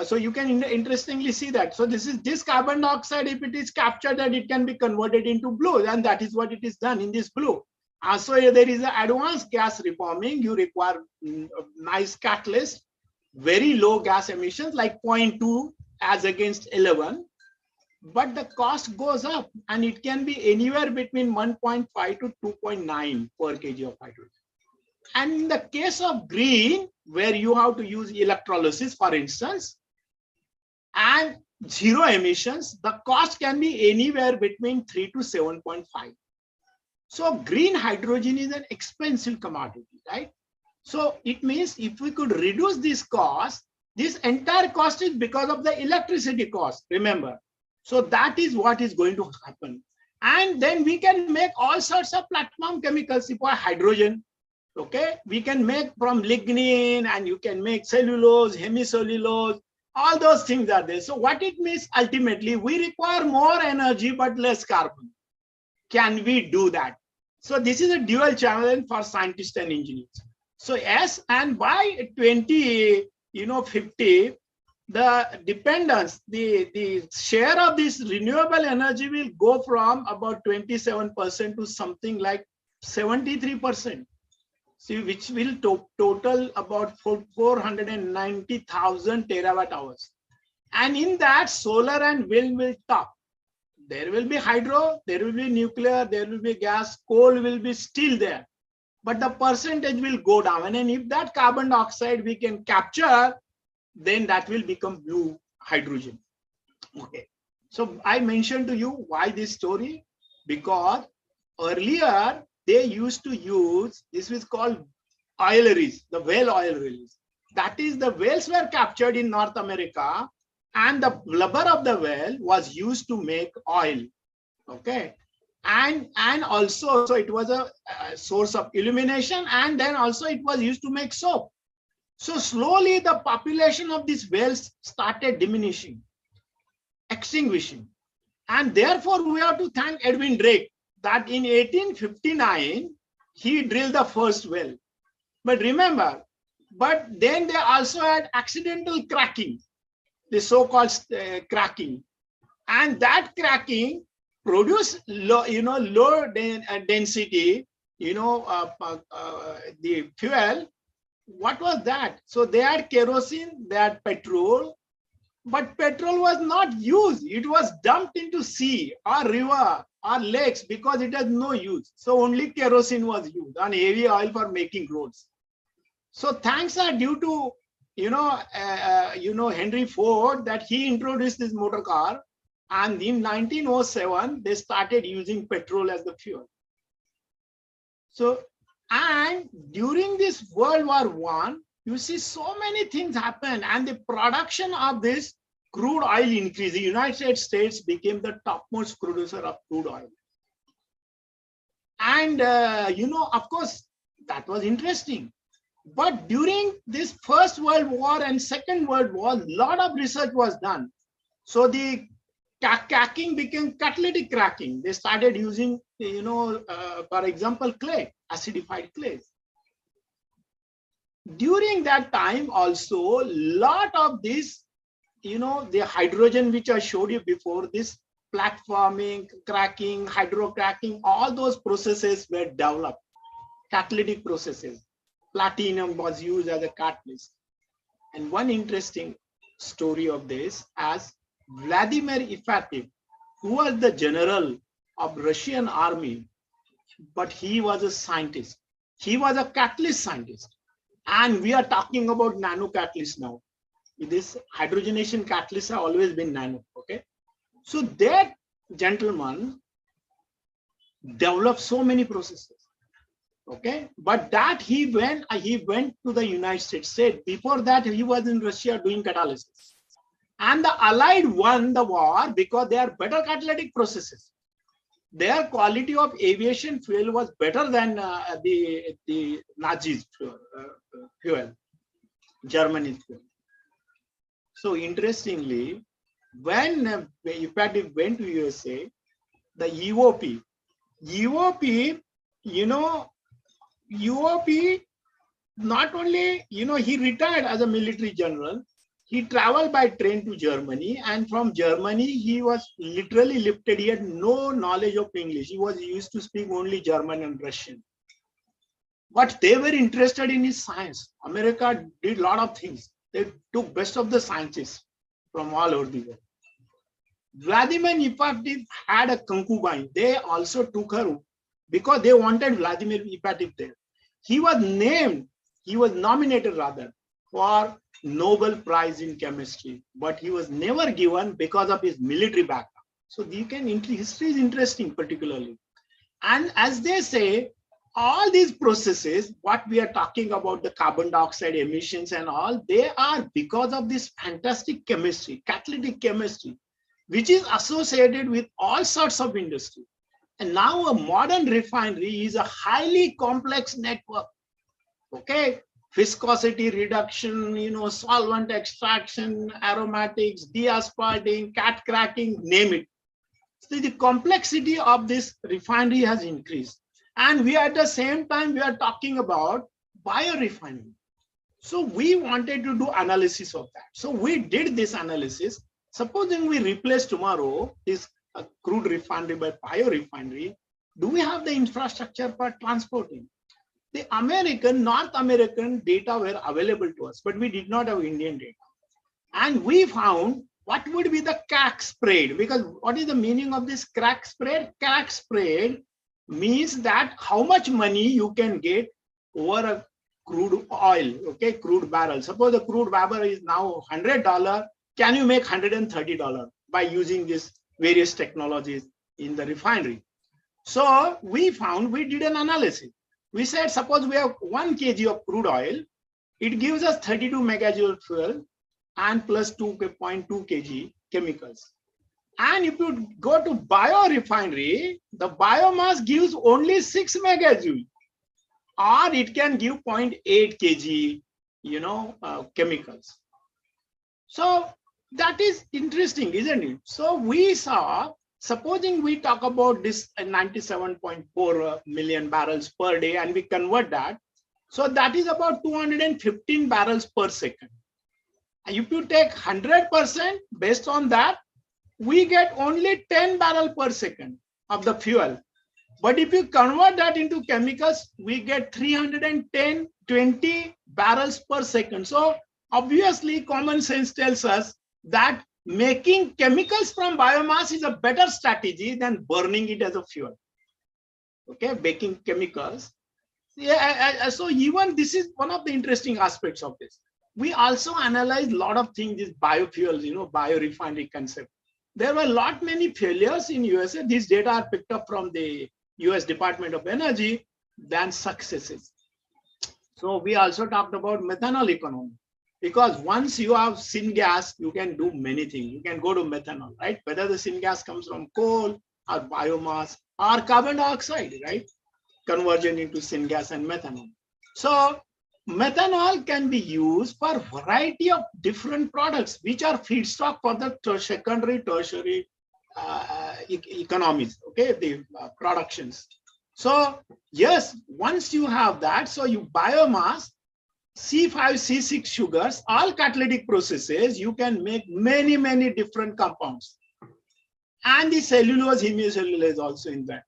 so you can interestingly see that. So this carbon dioxide, if it is captured, that it can be converted into blue, and that is what it is done in this blue. So there is an advanced gas reforming. You require nice catalyst, very low gas emissions like 0.2 as against 11. But the cost goes up, and it can be anywhere between 1.5 to 2.9 per kg of hydrogen. And in the case of green, where you have to use electrolysis, for instance, and zero emissions, the cost can be anywhere between 3 to 7.5. So green hydrogen is an expensive commodity, right? So it means if we could reduce this cost, this entire cost is because of the electricity cost, remember. So that is what is going to happen. And then we can make all sorts of platform chemicals for hydrogen. Okay, we can make from lignin, and you can make cellulose, hemicellulose, all those things are there. So what it means ultimately, we require more energy but less carbon. Can we do that? So this is a dual challenge for scientists and engineers. So yes, and by 2050, the dependence, the share of this renewable energy will go from about 27% to something like 73%. See, which will total about 490,000 terawatt hours. And in that, solar and wind will top. There will be hydro, there will be nuclear, there will be gas, coal will be still there. But the percentage will go down. And if that carbon dioxide we can capture, then that will become blue hydrogen. Okay. So I mentioned to you why this story, because earlier they used to use, this was called oil release, the whale oil release. That is, the whales were captured in North America, and the blubber of the whale was used to make oil. Okay. And also, so it was a source of illumination, and then also it was used to make soap. So slowly the population of these whales started diminishing, extinguishing. And therefore we have to thank Edwin Drake that in 1859, he drilled the first well. But remember, but then they also had accidental cracking, the so-called cracking. And that cracking produced low density, the fuel. What was that? So they had kerosene, they had petrol, but petrol was not used. It was dumped into sea or river or lakes because it has no use. So only kerosene was used and heavy oil for making roads. So thanks are due to, Henry Ford, that he introduced this motor car. And in 1907, they started using petrol as the fuel. So, and during this World War I, you see so many things happen, and the production of this crude oil increased. The United States became the topmost producer of crude oil. And, of course, that was interesting. But during this First World War and Second World War, a lot of research was done. So the cracking became catalytic cracking. They started using, for example, clay, acidified clays. During that time also, a lot of this, the hydrogen which I showed you before, this platforming, cracking, hydrocracking, all those processes were developed, catalytic processes. Platinum was used as a catalyst. And one interesting story of this, as Vladimir Ifatiev, who was the general of Russian army, but he was a scientist. He was a catalyst scientist. And we are talking about nano catalyst now. This hydrogenation catalysts have always been nano, okay? So that gentleman developed so many processes, okay? But that he went to the United States. Before that, he was in Russia doing catalysis. And the Allied won the war because they are better catalytic processes. Their quality of aviation fuel was better than the Nazis' fuel, Germany's fuel. So interestingly, when IPATIF went to USA, the UOP, UOP not only, he retired as a military general, he traveled by train to Germany, and from Germany, he was literally lifted. He had no knowledge of English. He was used to speak only German and Russian. But they were interested in his science. America did a lot of things. They took best of the scientists from all over the world. Vladimir Ipativ had a concubine. They also took her because they wanted Vladimir Ipativ there. He was nominated rather for Nobel Prize in Chemistry, but he was never given because of his military background. So history is interesting particularly. And as they say, all these processes, what we are talking about, the carbon dioxide emissions and all, they are because of this fantastic chemistry, catalytic chemistry, which is associated with all sorts of industry. And now a modern refinery is a highly complex network, okay? Viscosity reduction, solvent extraction, aromatics, deasphalting, cat cracking, name it. So the complexity of this refinery has increased. And we at the same time, we are talking about biorefining. So we wanted to do analysis of that. So we did this analysis. Supposing we replace tomorrow this crude refinery by biorefinery, do we have the infrastructure for transporting? The North American data were available to us, but we did not have Indian data. And we found what would be the crack spread, because what is the meaning of this crack spread? Crack spread means that how much money you can get over a crude oil, okay, crude barrel. Suppose the crude barrel is now $100, can you make $130 by using these various technologies in the refinery? So we did an analysis. We said, suppose we have 1 kg of crude oil, it gives us 32 megajoule fuel and plus 2.2 kg chemicals. And if you go to biorefinery, the biomass gives only 6 megajoule, or it can give 0.8 kg, chemicals. So that is interesting, isn't it? So we saw, supposing we talk about this 97.4 million barrels per day and we convert that, so that is about 215 barrels per second. And if you take 100% based on that, we get only 10 barrels per second of the fuel. But if you convert that into chemicals, we get 20 barrels per second. So obviously, common sense tells us that making chemicals from biomass is a better strategy than burning it as a fuel. Okay, making chemicals. Yeah, so even this is one of the interesting aspects of this. We also analyzed a lot of things, these biofuels, biorefinery concept. There were many failures in USA. These data are picked up from the US Department of Energy than successes. So we also talked about methanol economy, because once you have syngas, you can do many things. You can go to methanol, right? Whether the syngas comes from coal or biomass or carbon dioxide, right? Conversion into syngas and methanol. So methanol can be used for a variety of different products, which are feedstock for the secondary, tertiary economies, okay, the productions. So yes, once you have that, so you biomass, C5, C6 sugars, all catalytic processes, you can make many, many different compounds. And the cellulose, hemicellulose also in that.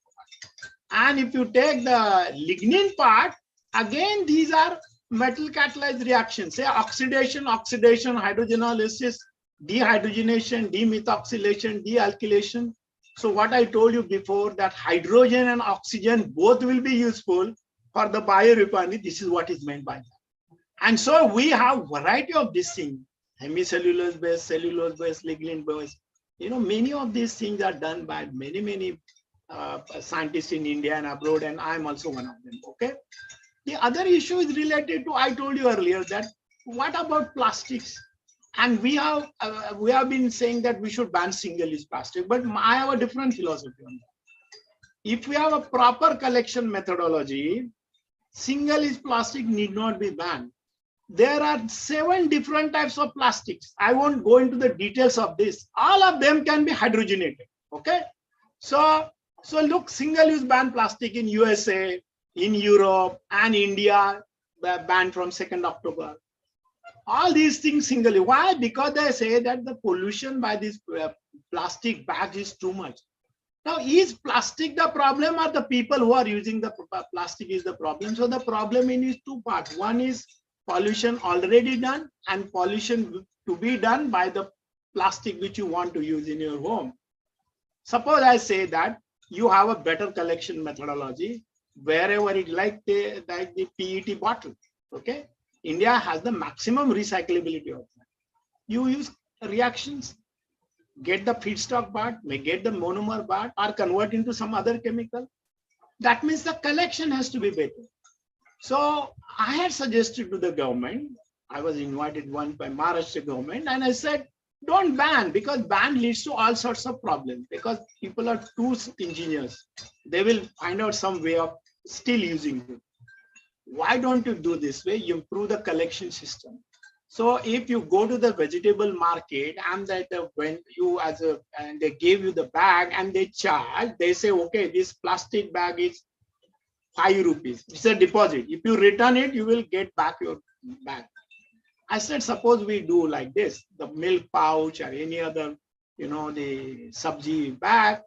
And if you take the lignin part, again, these are metal catalyzed reactions, say oxidation, hydrogenolysis, dehydrogenation, demethoxylation, dealkylation. So what I told you before, that hydrogen and oxygen both will be useful for the biorefinery. This is what is meant by that. And so we have variety of these things, hemicellulose based, cellulose based, lignin based. Many of these things are done by many scientists in India and abroad, and I'm also one of them. Okay. The other issue is related to, I told you earlier, that what about plastics? And we have been saying that we should ban single-use plastic, but I have a different philosophy on that. If we have a proper collection methodology, single-use plastic need not be banned. There are 7 different types of plastics. I won't go into the details of this. All of them can be hydrogenated. Okay. So look, single-use ban plastic in USA, in Europe and India, banned from 2nd October. All these things singly. Why? Because they say that the pollution by these plastic bags is too much. Now, is plastic the problem, or the people who are using the plastic is the problem? So the problem is 2 parts. One is pollution already done, and pollution to be done by the plastic which you want to use in your home. Suppose I say that you have a better collection methodology wherever it like the PET bottle. Okay. India has the maximum recyclability of that. You use reactions, get the feedstock part, may get the monomer part, or convert into some other chemical. That means the collection has to be better. So I had suggested to the government, I was invited once by Maharashtra government, and I said, don't ban, because ban leads to all sorts of problems, because people are too ingenious. They will find out some way of still using it. Why don't you do this way? You improve the collection system. So if you go to the vegetable market and that when you and they give you the bag and they charge, they say, okay, this plastic bag is 5 rupees. It's a deposit. If you return it, you will get back your bag. I said, suppose we do like this, the milk pouch or any other, the sabji bag,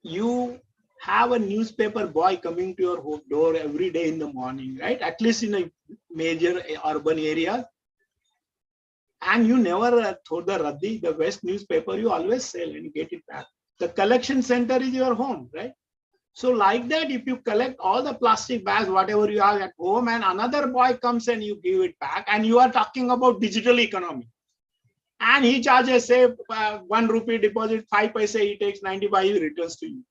you have a newspaper boy coming to your home door every day in the morning, right? At least in a major urban area. And you never throw the raddi, the waste newspaper, you always sell and get it back. The collection center is your home, right? So like that, if you collect all the plastic bags, whatever you have at home, and another boy comes and you give it back, and you are talking about digital economy. And he charges, say, 1 rupee deposit, 5 paise, he takes 95, he returns to you.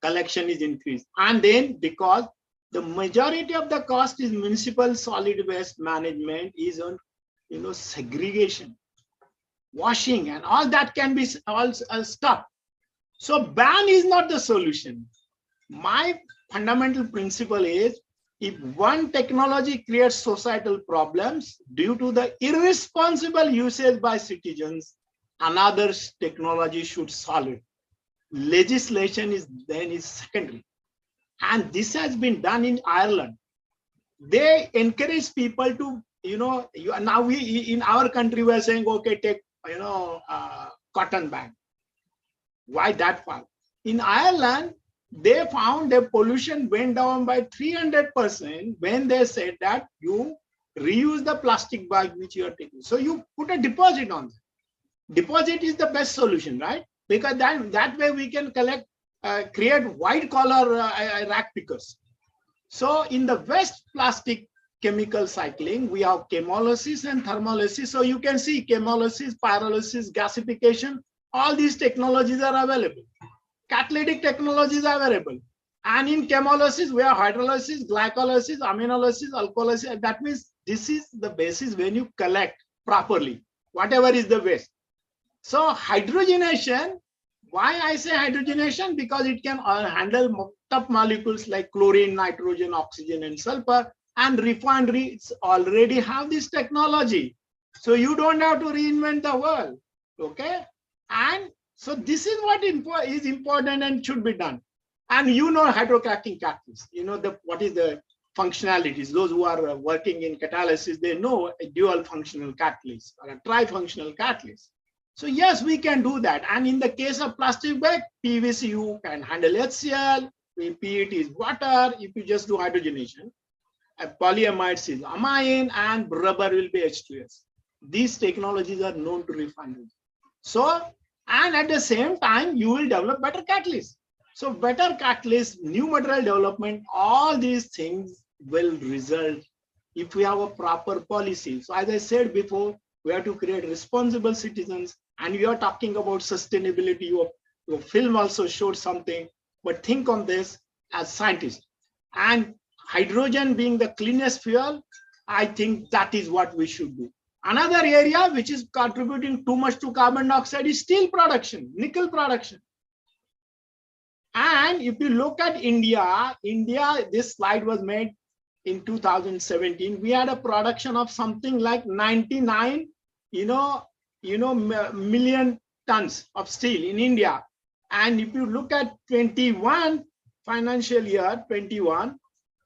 Collection is increased. And then because the majority of the cost is municipal solid waste management is on, segregation, washing, and all that can be all stopped. So ban is not the solution. My fundamental principle is, if one technology creates societal problems due to the irresponsible usage by citizens, another technology should solve it. Legislation is secondary. And this has been done in Ireland. They encourage people to, now we in our country we are saying, okay, take, cotton bag. Why that part? In Ireland, they found the pollution went down by 300% when they said that you reuse the plastic bag which you are taking. So you put a deposit on that. Deposit is the best solution, right? Because that way we can create white collar rack pickers. So in the waste plastic chemical cycling, we have chemolysis and thermolysis. So you can see chemolysis, pyrolysis, gasification, all these technologies are available. Catalytic technologies are available. And in chemolysis, we have hydrolysis, glycolysis, aminolysis, alcoholysis. That means this is the basis when you collect properly, whatever is the waste. So hydrogenation, why I say hydrogenation? Because it can handle top molecules like chlorine, nitrogen, oxygen, and sulfur. And refineries already have this technology. So you don't have to reinvent the world. Okay? And so this is what is important and should be done. And hydrocracking catalysts, what is the functionalities. Those who are working in catalysis, they know a dual functional catalyst or a trifunctional catalyst. So yes, we can do that. And in the case of plastic bag, PVC, you can handle HCl, PET is water, if you just do hydrogenation. Polyamides is amine, and rubber will be H2S. These technologies are known to refineries. So And at the same time, you will develop better catalysts. So better catalyst, new material development, all these things will result if we have a proper policy. So as I said before, we have to create responsible citizens, and we are talking about sustainability. Your film also showed something, but think on this as scientists. And hydrogen being the cleanest fuel, I think that is what we should do. Another area which is contributing too much to carbon dioxide is steel production, nickel production. And if you look at India, this slide was made in 2017. We had a production of something like 99, million tons of steel in India. And if you look at 21 financial year 21,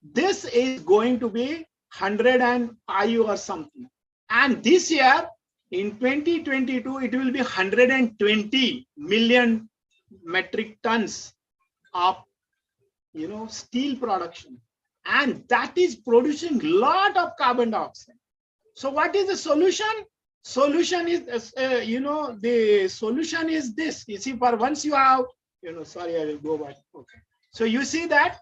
this is going to be 105 or something. And this year in 2022, it will be 120 million metric tons of steel production, and that is producing a lot of carbon dioxide. So what is the solution? Solution is the solution is this. You see, for once you have sorry, I will go back. Okay, so you see that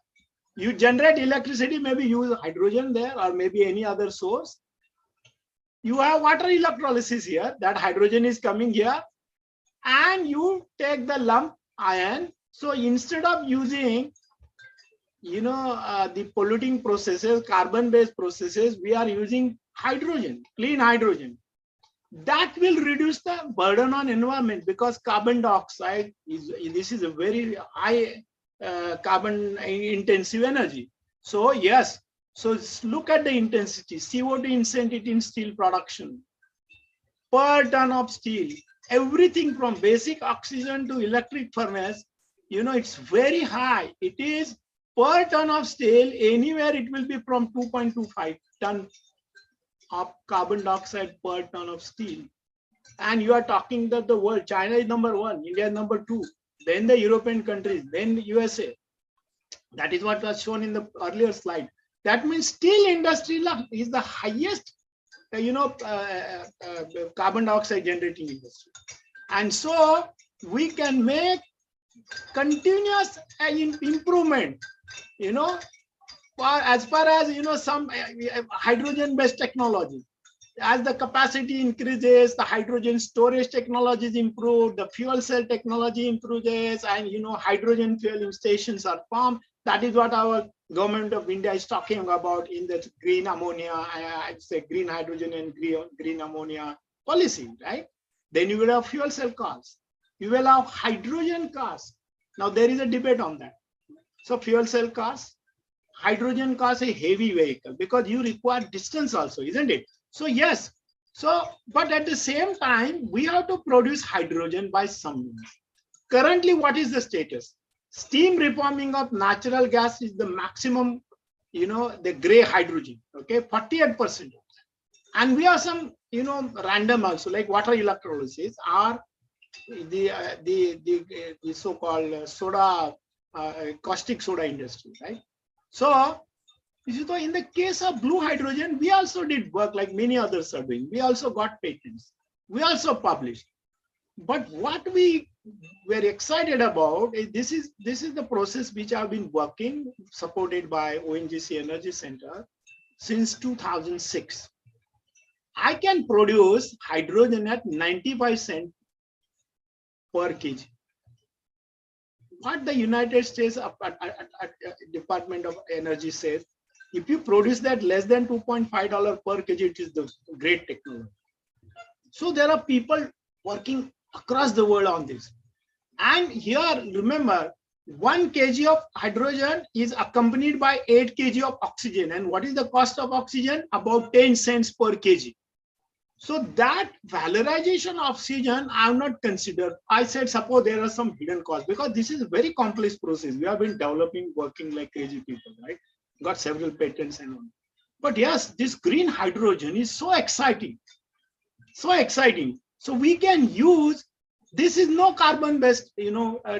you generate electricity, maybe use hydrogen there or maybe any other source. You have water electrolysis here, that hydrogen is coming here, and you take the lump iron. So instead of using, the polluting processes, carbon-based processes, we are using hydrogen, clean hydrogen. That will reduce the burden on environment, because carbon dioxide this is a very high carbon intensive energy. So yes, so look at the intensity, CO2 intensity in steel production per ton of steel. Everything from basic oxygen to electric furnace, it's very high. It is per ton of steel, anywhere it will be from 2.25 ton of carbon dioxide per ton of steel. And you are talking that the world, China is number 1, India is number 2, then the European countries, then the USA. That is what was shown in the earlier slide. That means steel industry is the highest carbon dioxide generating industry. And so we can make continuous improvement, as far as some hydrogen based technology. As the capacity increases, the hydrogen storage technologies improve, the fuel cell technology improves, and hydrogen fueling stations are formed. That is what our government of India is talking about in the green ammonia, I'd say green hydrogen and green ammonia policy, right? Then you will have fuel cell cars. You will have hydrogen cars. Now there is a debate on that. So fuel cell cars, hydrogen cars, a heavy vehicle, because you require distance also, isn't it? So yes, but at the same time, we have to produce hydrogen by some means. Currently, what is the status? Steam reforming of natural gas is the maximum, the gray hydrogen, okay, 48%. And we have some, random also, like water electrolysis or the so-called soda, caustic soda industry, right? So in the case of blue hydrogen, we also did work like many others are doing. We also got patents. We also published. But what we were excited about is this is the process which I've been working, supported by ONGC Energy Center since 2006. I can produce hydrogen at 95 cents per kg. What the United States Department of Energy says, if you produce that less than $2.5 per kg, it is the great technology. So there are people working across the world on this. And here, remember, 1 kg of hydrogen is accompanied by 8 kg of oxygen. And what is the cost of oxygen? About 10 cents per kg. So that valorization of oxygen, I have not considered. I said, suppose there are some hidden costs, because this is a very complex process. We have been developing, working like crazy people, right? Got several patents and all. But yes, this green hydrogen is so exciting. So exciting. So we can use, this is no carbon-based,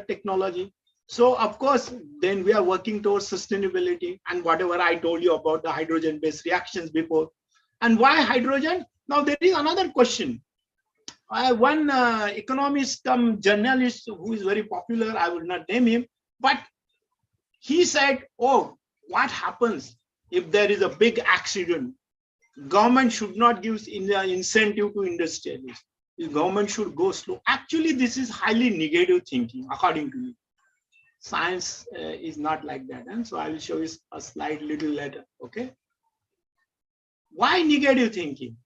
technology. So of course, then we are working towards sustainability and whatever I told you about the hydrogen-based reactions before. And why hydrogen? Now there is another question. One economist come journalist who is very popular, I will not name him, but he said, oh, what happens if there is a big accident? Government should not give incentive to industrialists. The government should go slow. Actually, this is highly negative thinking, according to me. Science is not like that. And so I will show you a slide little later. Okay. Why negative thinking?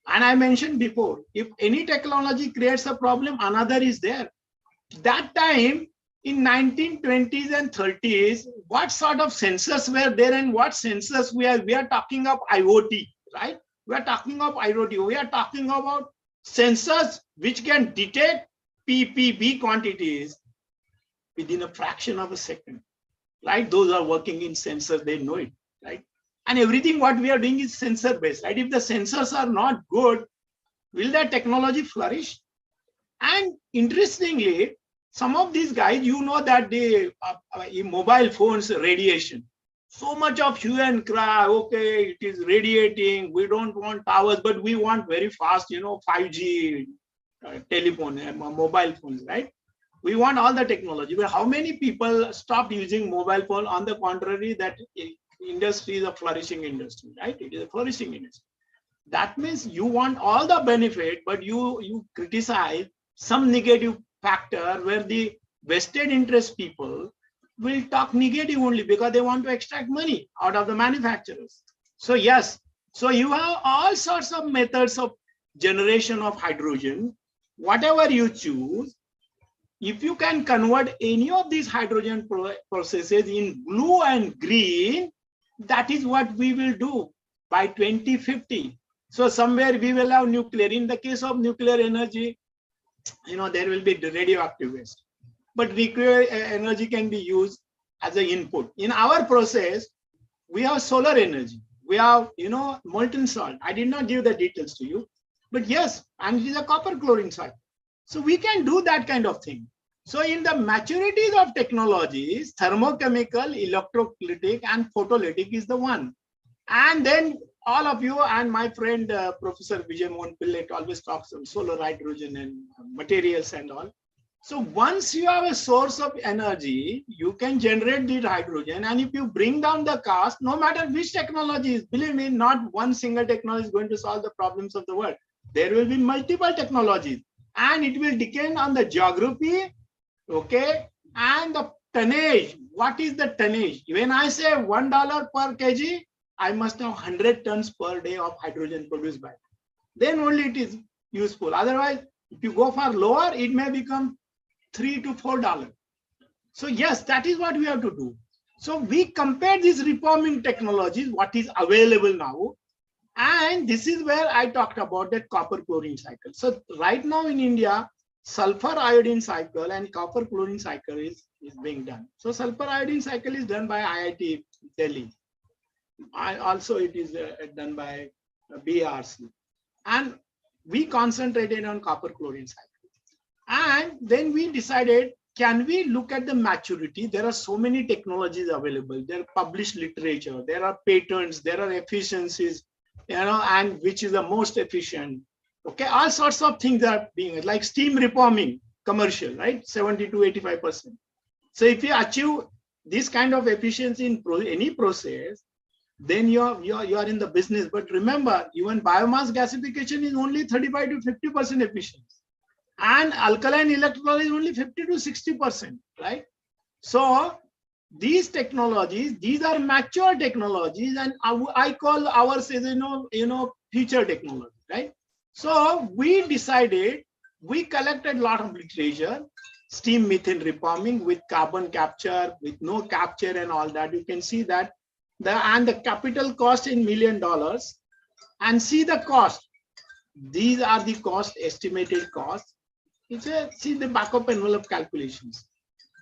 And I mentioned before, if any technology creates a problem, another is there. That time in 1920s and 30s, what sort of sensors were there and what sensors we are talking of IoT, right? We are talking of IoT. We are talking about sensors which can detect ppb quantities within a fraction of a second, right? Those are working in sensors, they know it, right? And everything what we are doing is sensor based, right? If the sensors are not good, will that technology flourish? And interestingly, some of these guys, you know that the mobile phones radiation, so much of hue and cry, okay, it is radiating, we don't want towers, but we want very fast, 5G telephone, mobile phones, right? We want all the technology, but how many people stopped using mobile phone? On the contrary, that industry is a flourishing industry, right? It is a flourishing industry. That means you want all the benefit, but you criticize some negative factor where the vested interest people will talk negative only because they want to extract money out of the manufacturers. So yes, so you have all sorts of methods of generation of hydrogen, whatever you choose. If you can convert any of these hydrogen processes in blue and green, that is what we will do by 2050. So somewhere we will have nuclear. In the case of nuclear energy, there will be radioactive waste. But nuclear energy can be used as an input. In our process, we have solar energy. We have, molten salt. I did not give the details to you. But yes, and it is a copper chlorine cycle. So we can do that kind of thing. So in the maturities of technologies, thermochemical, electrolytic, and photolytic is the one. And then all of you and my friend Professor Vijay Mohan Pillai always talks on solar hydrogen and materials and all. So once you have a source of energy, you can generate the hydrogen. And if you bring down the cost, no matter which technology is, believe me, not one single technology is going to solve the problems of the world. There will be multiple technologies. And it will depend on the geography, okay, and the tonnage. What is the tonnage? When I say $1 per kg, I must have 100 tons per day of hydrogen produced by it. Then only it is useful. Otherwise, if you go for lower, it may become $3 to $4. So yes, that is what we have to do. So we compare these reforming technologies, what is available now. And this is where I talked about that copper chlorine cycle. So right now in India, sulfur iodine cycle and copper chlorine cycle is being done. So sulfur iodine cycle is done by IIT Delhi. Also it is done by BRC. And we concentrated on copper chlorine cycle. And then we decided, can we look at the maturity? There are so many technologies available. There are published literature, there are patents, there are efficiencies, and which is the most efficient. Okay, all sorts of things are being, like steam reforming, commercial, right? 70 to 85%. So if you achieve this kind of efficiency in any process, then you are in the business. But remember, even biomass gasification is only 35 to 50% efficient. And alkaline electrolysis is only 50 to 60%, right? So these technologies, these are mature technologies, and I call ours as future technology, right? So we decided, we collected a lot of literature, steam methane reforming with carbon capture, with no capture and all that. You can see that the capital cost in $1 million, and see the cost. These are the cost, estimated costs. See the backup envelope calculations,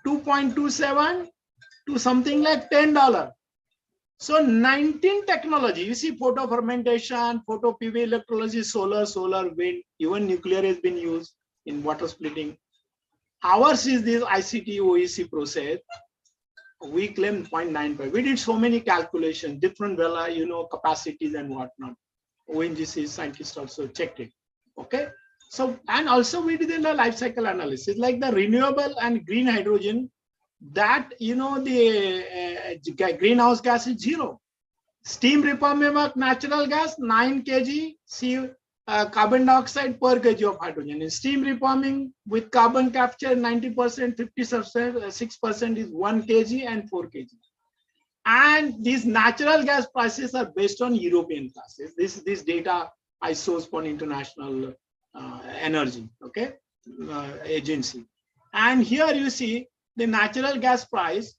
2.27 to something like $10. So 19 technology, you see photo fermentation, photo PV electrolysis, solar, wind, even nuclear has been used in water splitting. Ours is this ICT OEC process. We claim 0.95. We did so many calculations, different capacities and whatnot. ONGC scientists also checked it. Okay. So, and also we did the life cycle analysis, like the renewable and green hydrogen, that, the greenhouse gas is 0. Steam reforming natural gas, 9 kg carbon dioxide per kg of hydrogen. In steam reforming with carbon capture, 90%, 56% is 1 kg and 4 kg. And these natural gas prices are based on European prices. This data I source from International Energy, okay, agency. And here you see the natural gas price.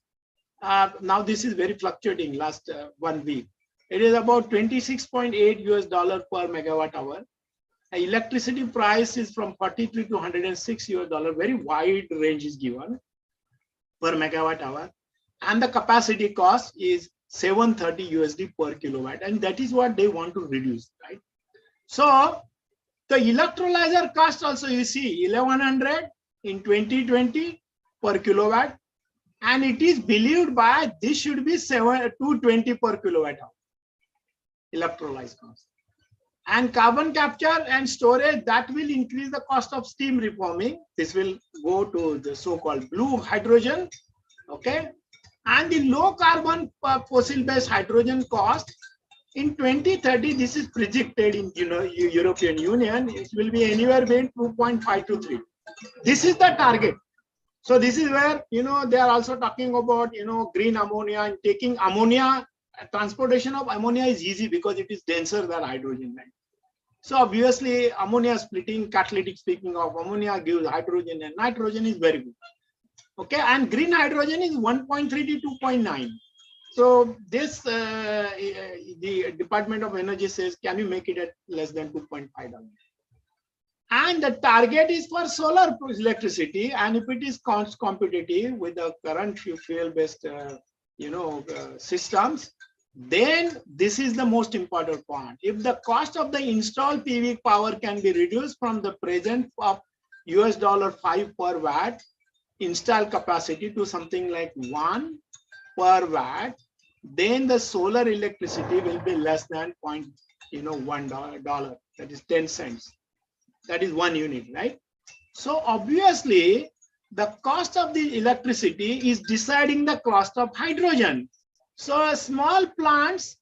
Now this is very fluctuating last 1 week. It is about $26.8 per megawatt hour. Electricity price is from 43 to 106 $. Very wide range is given per megawatt hour. And the capacity cost is $730 per kilowatt. And that is what they want to reduce, right? So the electrolyzer cost also, you see, 1100 in 2020 per kilowatt. And it is believed by this should be 220 per kilowatt hour electrolyzer cost. And carbon capture and storage, that will increase the cost of steam reforming. This will go to the so-called blue hydrogen, okay? And the low carbon fossil-based hydrogen cost in 2030, this is projected in European Union, it will be anywhere between 2.5 to 3. This is the target. So this is where, they are also talking about, green ammonia and taking ammonia. Transportation of ammonia is easy because it is denser than hydrogen. Right? So obviously ammonia splitting, catalytic speaking of ammonia gives hydrogen and nitrogen is very good. Okay, and green hydrogen is 1.3 to 2.9. So this, the Department of Energy says, can you make it at less than $2.5? And the target is for solar electricity. And if it is cost competitive with the current fuel-based, systems, then this is the most important point. If the cost of the installed PV power can be reduced from the present of $5 per watt installed capacity to something like 1 per watt, then the solar electricity will be less than $1. That is 10 cents. That is 1 unit, right? So obviously, the cost of the electricity is deciding the cost of hydrogen. So small plants,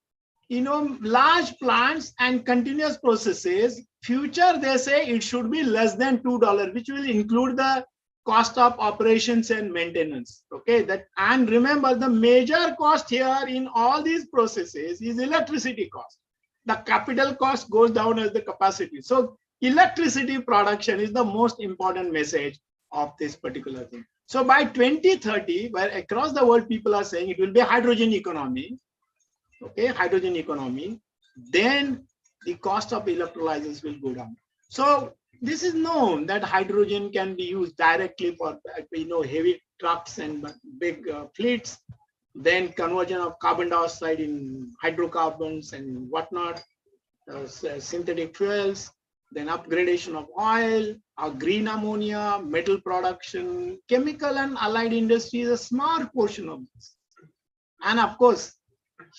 large plants and continuous processes, future they say it should be less than $2, which will include the cost of operations and maintenance. Okay, and remember the major cost here in all these processes is electricity cost. The capital cost goes down as the capacity. So electricity production is the most important message of this particular thing. So by 2030, where across the world people are saying it will be a hydrogen economy, okay, hydrogen economy, then the cost of electrolyzers will go down. So this is known that hydrogen can be used directly for heavy trucks and big fleets, then conversion of carbon dioxide in hydrocarbons and whatnot, synthetic fuels, then upgradation of oil, green ammonia, metal production, chemical and allied industry is a small portion of this. And of course,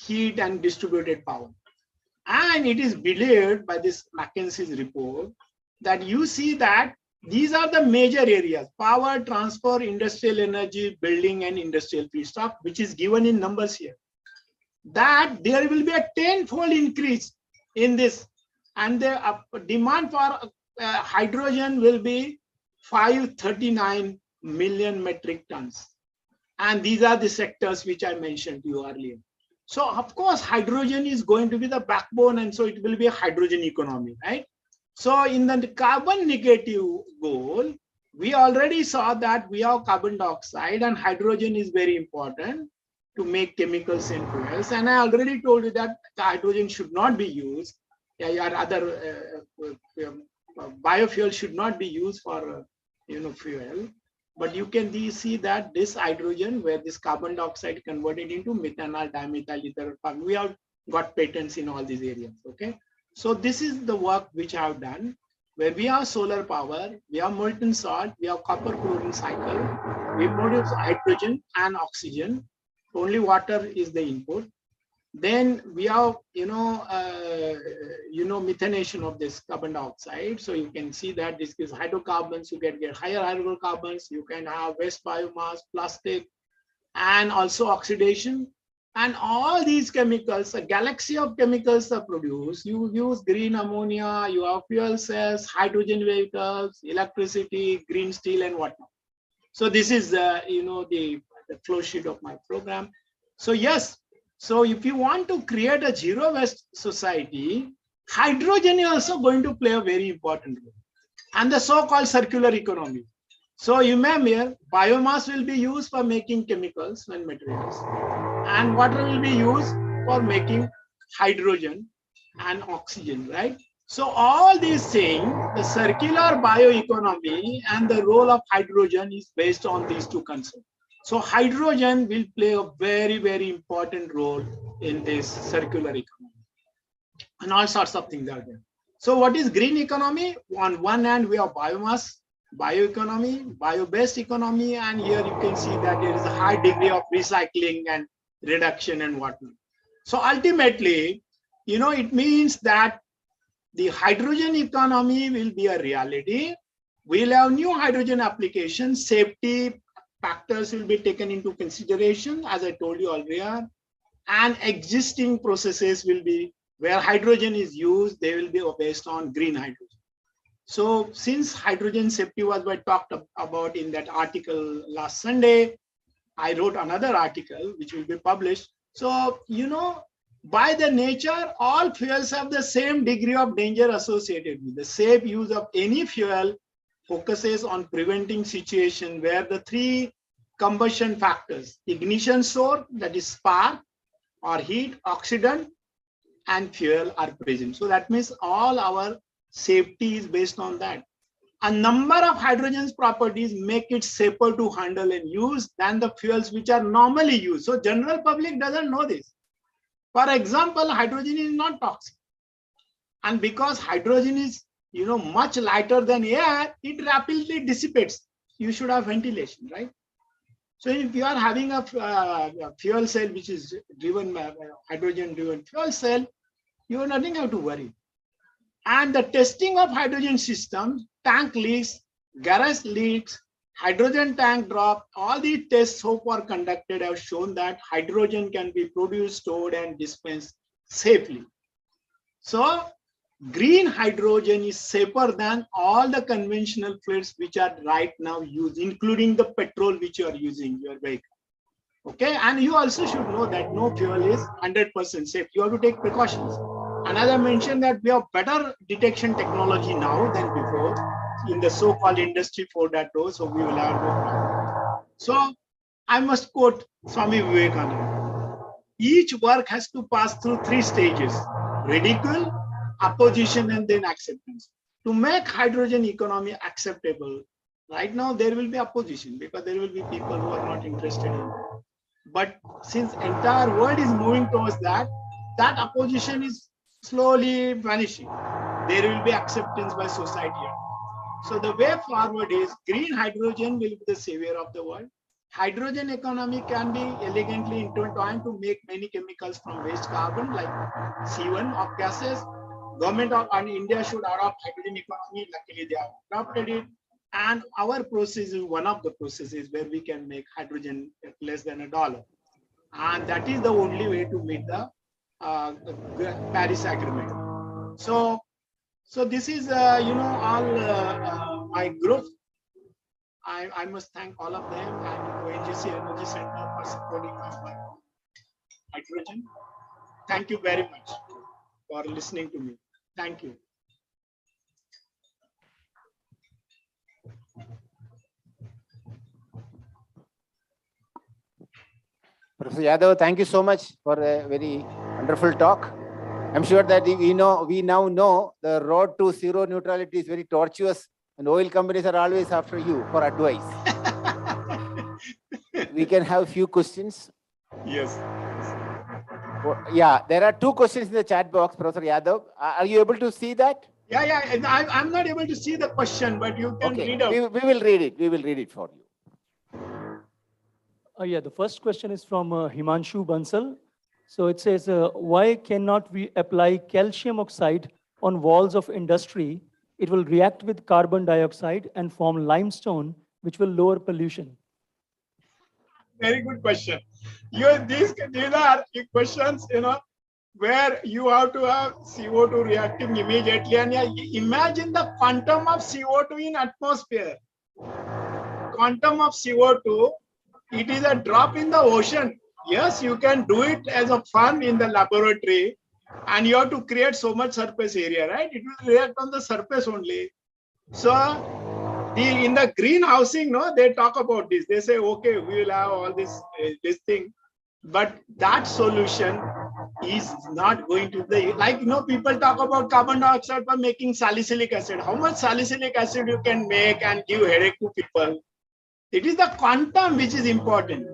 heat and distributed power. And it is believed by this McKinsey's report that you see that these are the major areas: power, transfer, industrial energy, building and industrial feedstock, which is given in numbers here. That there will be a 10-fold increase in this. And the demand for hydrogen will be 539 million metric tons. And these are the sectors which I mentioned to you earlier. So of course, hydrogen is going to be the backbone, and so it will be a hydrogen economy, right? So in the carbon negative goal, we already saw that we have carbon dioxide and hydrogen is very important to make chemicals and fuels. And I already told you that the hydrogen should not be used. Other biofuel should not be used for fuel, but you can see that this hydrogen, where this carbon dioxide converted into methanol, dimethyl ether, we have got patents in all these areas. Okay, so this is the work which I have done, where we have solar power, we have molten salt, we have copper chlorine cycle, we produce hydrogen and oxygen. Only water is the input. Then we have, methanation of this carbon dioxide. So you can see that this is hydrocarbons. You can get higher hydrocarbons. You can have waste biomass, plastic, and also oxidation. And all these chemicals, a galaxy of chemicals are produced. You use green ammonia, you have fuel cells, hydrogen vehicles, electricity, green steel, and whatnot. So this is, the flow sheet of my program. So yes, so if you want to create a zero waste society, hydrogen is also going to play a very important role. And the so-called circular economy. So you may hear biomass will be used for making chemicals and materials, and water will be used for making hydrogen and oxygen, right? So all these things, the circular bioeconomy and the role of hydrogen is based on these two concepts. So hydrogen will play a very, very important role in this circular economy. And all sorts of things are there. So what is green economy? On one hand, we have biomass, bioeconomy, bio-based economy, and here you can see that there is a high degree of recycling and reduction and whatnot. So ultimately, it means that the hydrogen economy will be a reality. We'll have new hydrogen applications. Safety factors will be taken into consideration, as I told you earlier, and existing processes will be where hydrogen is used, they will be based on green hydrogen. So since hydrogen safety was talked about in that article last Sunday, I wrote another article which will be published. So, by the nature, all fuels have the same degree of danger associated with. The safe use of any fuel focuses on preventing situation where the three combustion factors, ignition source, that is spark or heat, oxidant, and fuel are present. So that means all our safety is based on that. A number of hydrogen's properties make it safer to handle and use than the fuels which are normally used. So general public doesn't know this. For example, hydrogen is not toxic. And because hydrogen is, much lighter than air, it rapidly dissipates. You should have ventilation, right? So if you are having a fuel cell which is driven by hydrogen-driven fuel cell, you have nothing have to worry. And the testing of hydrogen systems, tank leaks, garage leaks, hydrogen tank drop, all these tests so far conducted have shown that hydrogen can be produced, stored, and dispensed safely. So green hydrogen is safer than all the conventional fuels which are right now used, including the petrol which you are using in your vehicle. Okay, and you also should know that no fuel is 100% safe. You have to take precautions. And as I mentioned that we have better detection technology now than before in the so-called industry 4.0, so we will have no problem. So I must quote Swami Vivekananda. Each work has to pass through three stages: ridicule, opposition, and then acceptance. To make hydrogen economy acceptable, right now there will be opposition because there will be people who are not interested in it. But since entire world is moving towards that, that opposition is slowly vanishing. There will be acceptance by society. So the way forward is green hydrogen will be the savior of the world. Hydrogen economy can be elegantly intertwined to make many chemicals from waste carbon like C1 of gases. Government of India should adopt hydrogen economy. Luckily, they have adopted it. And our process is one of the processes where we can make hydrogen at less than $1. And that is the only way to meet the Paris Agreement. So this is, all my group. I must thank all of them and ONGC Energy Center for supporting our hydrogen. Thank you very much for listening to me. Thank you. Professor Yadav, thank you so much for a very wonderful talk. I'm sure that we now know the road to zero neutrality is very tortuous, and oil companies are always after you for advice. We can have a few questions. Yes. Yeah, there are two questions in the chat box, Professor Yadav. Are you able to see that? Yeah. I'm not able to see the question, but you can read out. We will read it. We will read it for you. Yeah, the first question is from Himanshu Bansal. So it says, why cannot we apply calcium oxide on walls of industry? It will react with carbon dioxide and form limestone, which will lower pollution. Very good question. These are questions, where you have to have CO2 reacting immediately. And imagine the quantum of CO2 in atmosphere. Quantum of CO2, it is a drop in the ocean. Yes, you can do it as a fun in the laboratory, and you have to create so much surface area, right? It will react on the surface only. So in the greenhousing, they talk about this. They say, okay, we will have all this thing, but that solution is not going to be like, people talk about carbon dioxide for making salicylic acid. How much salicylic acid you can make and give headache to people? It is the quantum which is important.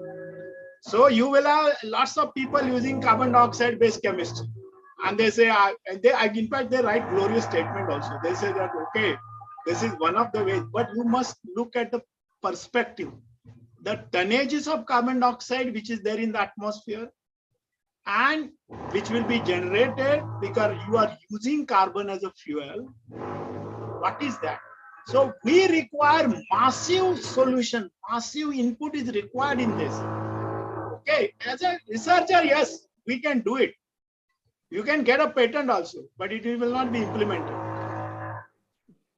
So you will have lots of people using carbon dioxide based chemistry, and they say, in fact, they write glorious statement also. They say that, okay, this is one of the ways, but you must look at the perspective. The tonnages of carbon dioxide which is there in the atmosphere and which will be generated because you are using carbon as a fuel. What is that? So we require massive solution, massive input is required in this. Okay, as a researcher, yes, we can do it. You can get a patent also, but it will not be implemented.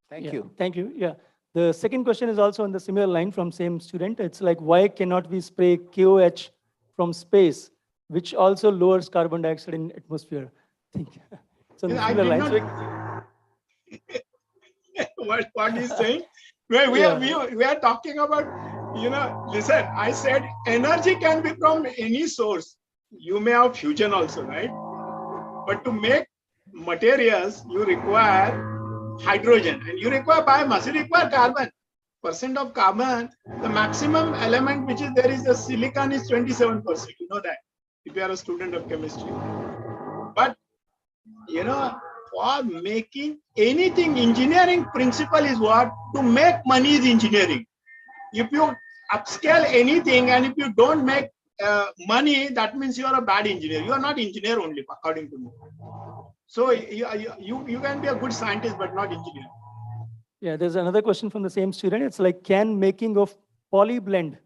Thank you. Thank you. Yeah. The second question is also on the similar line from same student. It's like, why cannot we spray KOH from space, which also lowers carbon dioxide in atmosphere? So on the similar line. What he's saying? We are talking about, listen, I said energy can be from any source. You may have fusion also, right? But to make materials, you require hydrogen and you require biomass, you require carbon. Percent of carbon, the maximum element which is there is the silicon is 27%. You know that if you are a student of chemistry. But for making anything, engineering principle is what? To make money is engineering. If you upscale anything and if you don't make money, that means you are a bad engineer. You are not engineer only, according to me. So you can be a good scientist, but not engineer. Yeah, there's another question from the same student. It's like, can making of polyblend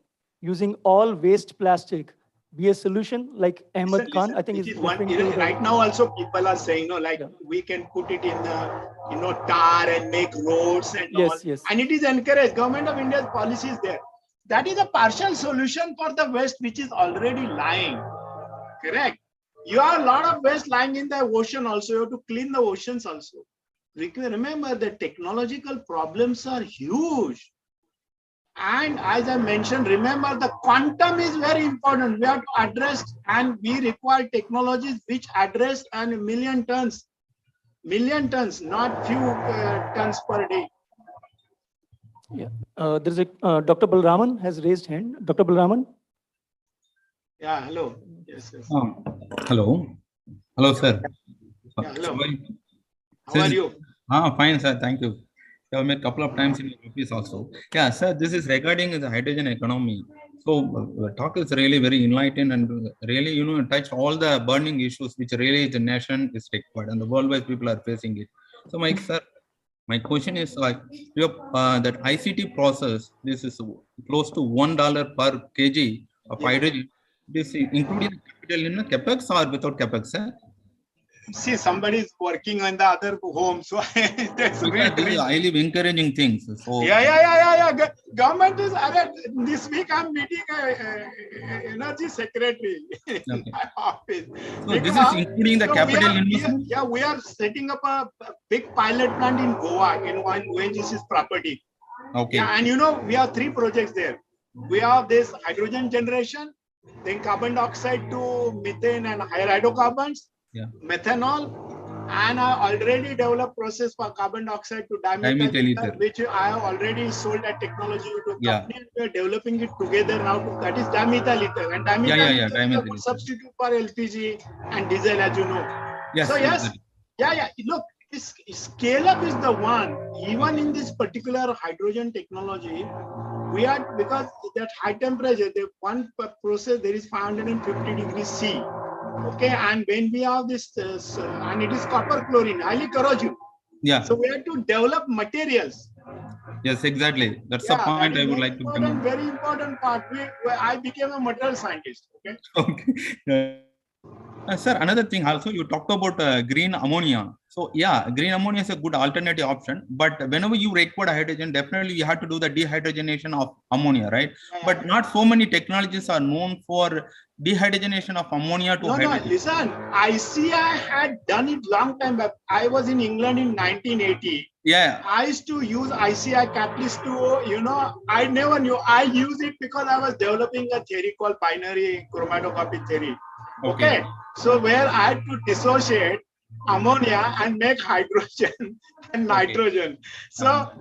using all waste plastic be a solution? Like Ahmed Khan, I think is one. Right now also people are saying, we can put it in the, tar and make roads and all. Yes. And it is encouraged. Government of India's policy is there. That is a partial solution for the waste which is already lying. Correct. You have a lot of waste lying in the ocean also. You have to clean the oceans also. Remember, the technological problems are huge. And as I mentioned, remember the quantum is very important. We have to address, and we require technologies which address a million tons, not few tons per day. Yeah, there's a Dr. Balraman has raised hand. Dr. Balraman. Yeah, hello. Yes. Hello, sir. Yeah, hello. How are you? Fine, sir. Thank you. I have met a couple of times in your office also. Yeah, sir. This is regarding the hydrogen economy. So the talk is really very enlightened and really, touched all the burning issues which really the nation is required and the worldwide people are facing it. So, my question is like, that ICT process. This is close to $1 per kg of hydrogen. This is including capital in capex or without capex, sir? See, somebody is working on the other home, so that's really highly encouraging things. So yeah. Government is this week. I'm meeting energy secretary in my office. So this is including the capital investment. We are setting up a big pilot plant in Goa in one ONGC's property. Okay. Yeah, and we have 3 projects there. We have this hydrogen generation, then carbon dioxide to methane and higher hydrocarbons. Yeah. Methanol, and I already developed process for carbon dioxide to dimethyl ether, which I have already sold that technology to a company. And we are developing it together now. That is dimethyl ether, and dimethyl ether is a good substitute for LPG and diesel, as you know. Yes. So yes, Look, scale up is the one. Even in this particular hydrogen technology, we are, because that high temperature, the one process there is 550 degrees C. Okay, and when we have this, and it is copper chlorine, highly corrosive. Yeah. So we have to develop materials. Yes, exactly. That's the Yeah, that point is I would very like to come important, in. very important part. I became a material scientist. Okay. Okay. Sir, another thing also, you talked about green ammonia. So yeah, green ammonia is a good alternative option, but whenever you require hydrogen, definitely you have to do the dehydrogenation of ammonia, right? Yeah, yeah. But not so many technologies are known for dehydrogenation of ammonia to No, hydrogen. listen, ICI had done it long time back. I was in England in 1980. Yeah. I used to use ICI catalyst to, I never knew. I used it because I was developing a theory called binary chromatography theory. Okay. So where I had to dissociate ammonia and make hydrogen and nitrogen. So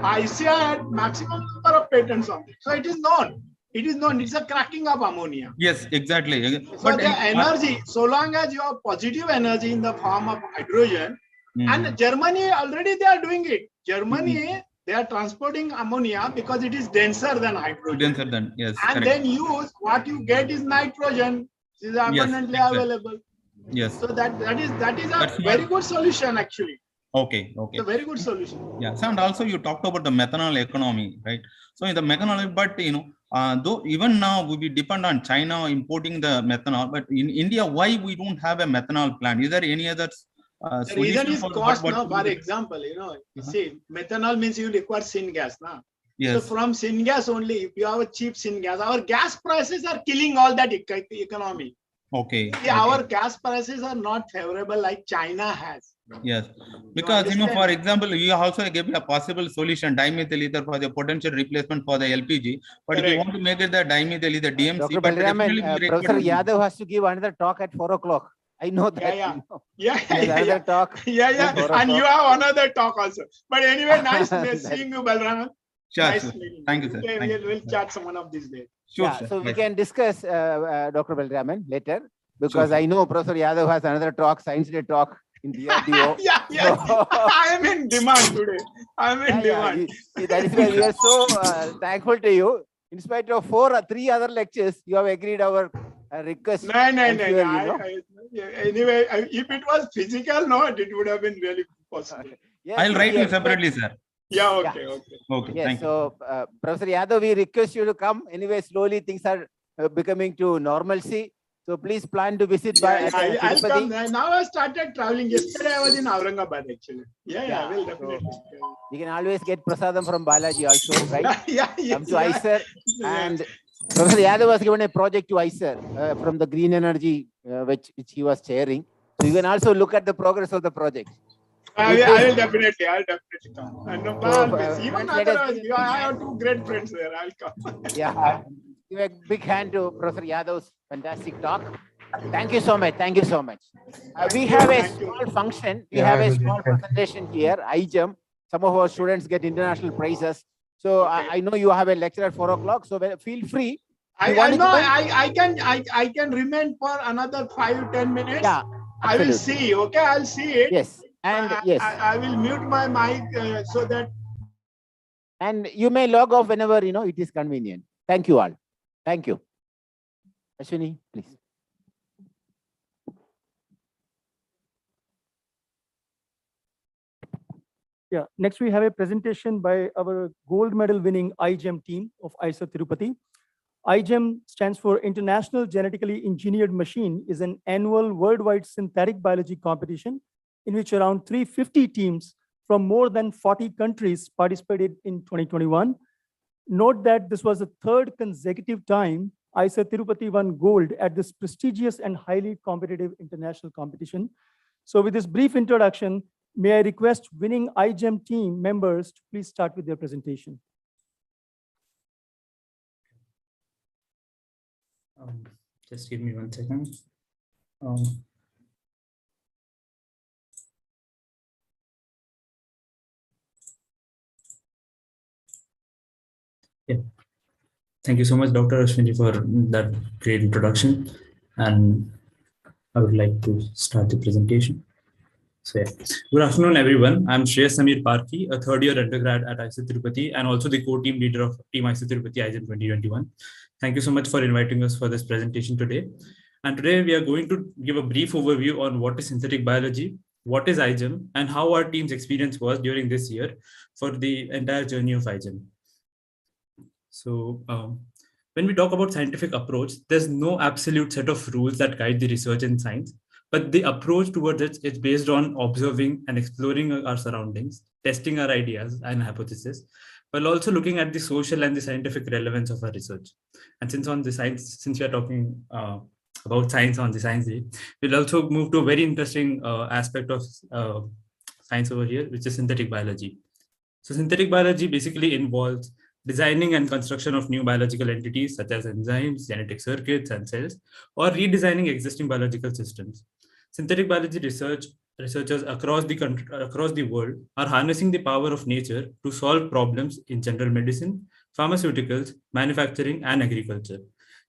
ICI had maximum number of patents on it. So it is known. It is known. It's a cracking of ammonia. Yes, exactly. So But the energy, so long as you have positive energy in the form of hydrogen, and Germany already they are doing it. Germany, they are transporting ammonia because it is denser than hydrogen. Denser than, yes. And Correct. then use what you get is nitrogen. It is abundantly available. Yes. So that is That's a very good solution actually. Okay. It's a very good solution. Yeah. So, and also you talked about the methanol economy, right? So in the methanol, but though even now we depend on China importing the methanol, but in India, why we don't have a methanol plant? Is there any other The reason is cost now. For what example, see, methanol means you require syngas now. Yes. So from syngas only, if you have a cheap syngas, our gas prices are killing all that economy. Okay. See, our gas prices are not favorable like China has. Yes, because for example, you also gave a possible solution, dimethyl ether for the potential replacement for the LPG. But if you want to make it the dimethyl ether, DMC, Dr. but Balraman, Professor Yadav has to give another talk at 4 o'clock. I know that. Yeah. Another talk. And you have another talk also. But anyway, nice seeing you, Balraman. Sure, Nice sure. meeting you. Thank you, sir. We'll chat some one of these days. Sure, Yeah, sir. so we Right. can discuss, Dr. Balraman, later, because Sure. I know Professor Yadav has another talk, Science Day talk in DRDO. Yeah. I am in demand today. I'm in demand. That is why we are so thankful to you. In spite of 3 other lectures, you have agreed our request. No. Anyway, if it was physical, no, it would have been really possible. Yes, I'll write we you expect- separately, sir. Yeah, okay. Okay, Yes, thank you. so Professor Yadav, we request you to come. Anyway, slowly things are becoming to normalcy. So please plan to visit I'll Tirupati. come. Now I started traveling. Yesterday I was in Aurangabad actually. Yeah, I will So definitely. you can always get prasadam from Balaji also, right? Yeah. Come to IISER. And Professor Yadav was given a project to IISER from the green energy, which he was chairing. So you can also look at the progress of the project. I will definitely. I'll definitely come. And no, even let us otherwise, I have 2 great friends there. I'll come. Yeah. Give a big hand to Professor Yadav's fantastic talk. Thank you so much. Thank you so much. We have a small function. We have a small presentation here, IGEM. Some of our students get international prizes. So I know you have a lecture at 4 o'clock. So feel free. I can remain for another 5-10 minutes. Yeah, I will see. Okay, I'll see it. Yes. And yes. I will mute my mic so that. And you may log off whenever it is convenient. Thank you all. Thank you. Ashwini, please. Yeah, next we have a presentation by our gold medal winning IGEM team of IISER Tirupati. IGEM stands for International Genetically Engineered Machine, is an annual worldwide synthetic biology competition in which around 350 teams from more than 40 countries participated in 2021. Note that this was the 3rd consecutive time IISER Tirupati won gold at this prestigious and highly competitive international competition. So with this brief introduction, may I request winning IGEM team members to please start with their presentation. Just give me 1 second. Yeah. Thank you so much, Dr. Ashwini, for that great introduction. And I would like to start the presentation. So yeah. Good afternoon, everyone. I'm Shreyas Samir Parki, a 3rd-year undergrad at IISER Tirupati and also the co-team leader of Team IISER Tirupati IGEM 2021. Thank you so much for inviting us for this presentation today. And today we are going to give a brief overview on what is synthetic biology, what is IGEM, and how our team's experience was during this year for the entire journey of IGEM. So when we talk about scientific approach, there's no absolute set of rules that guide the research in science, but the approach towards it is based on observing and exploring our surroundings, testing our ideas and hypotheses, while also looking at the social and the scientific relevance of our research. And since we are talking about science on the Science Day, we'll also move to a very interesting aspect of science over here, which is synthetic biology. So synthetic biology basically involves designing and construction of new biological entities such as enzymes, genetic circuits, and cells, or redesigning existing biological systems. Synthetic biology researchers across the world are harnessing the power of nature to solve problems in general medicine, pharmaceuticals, manufacturing, and agriculture.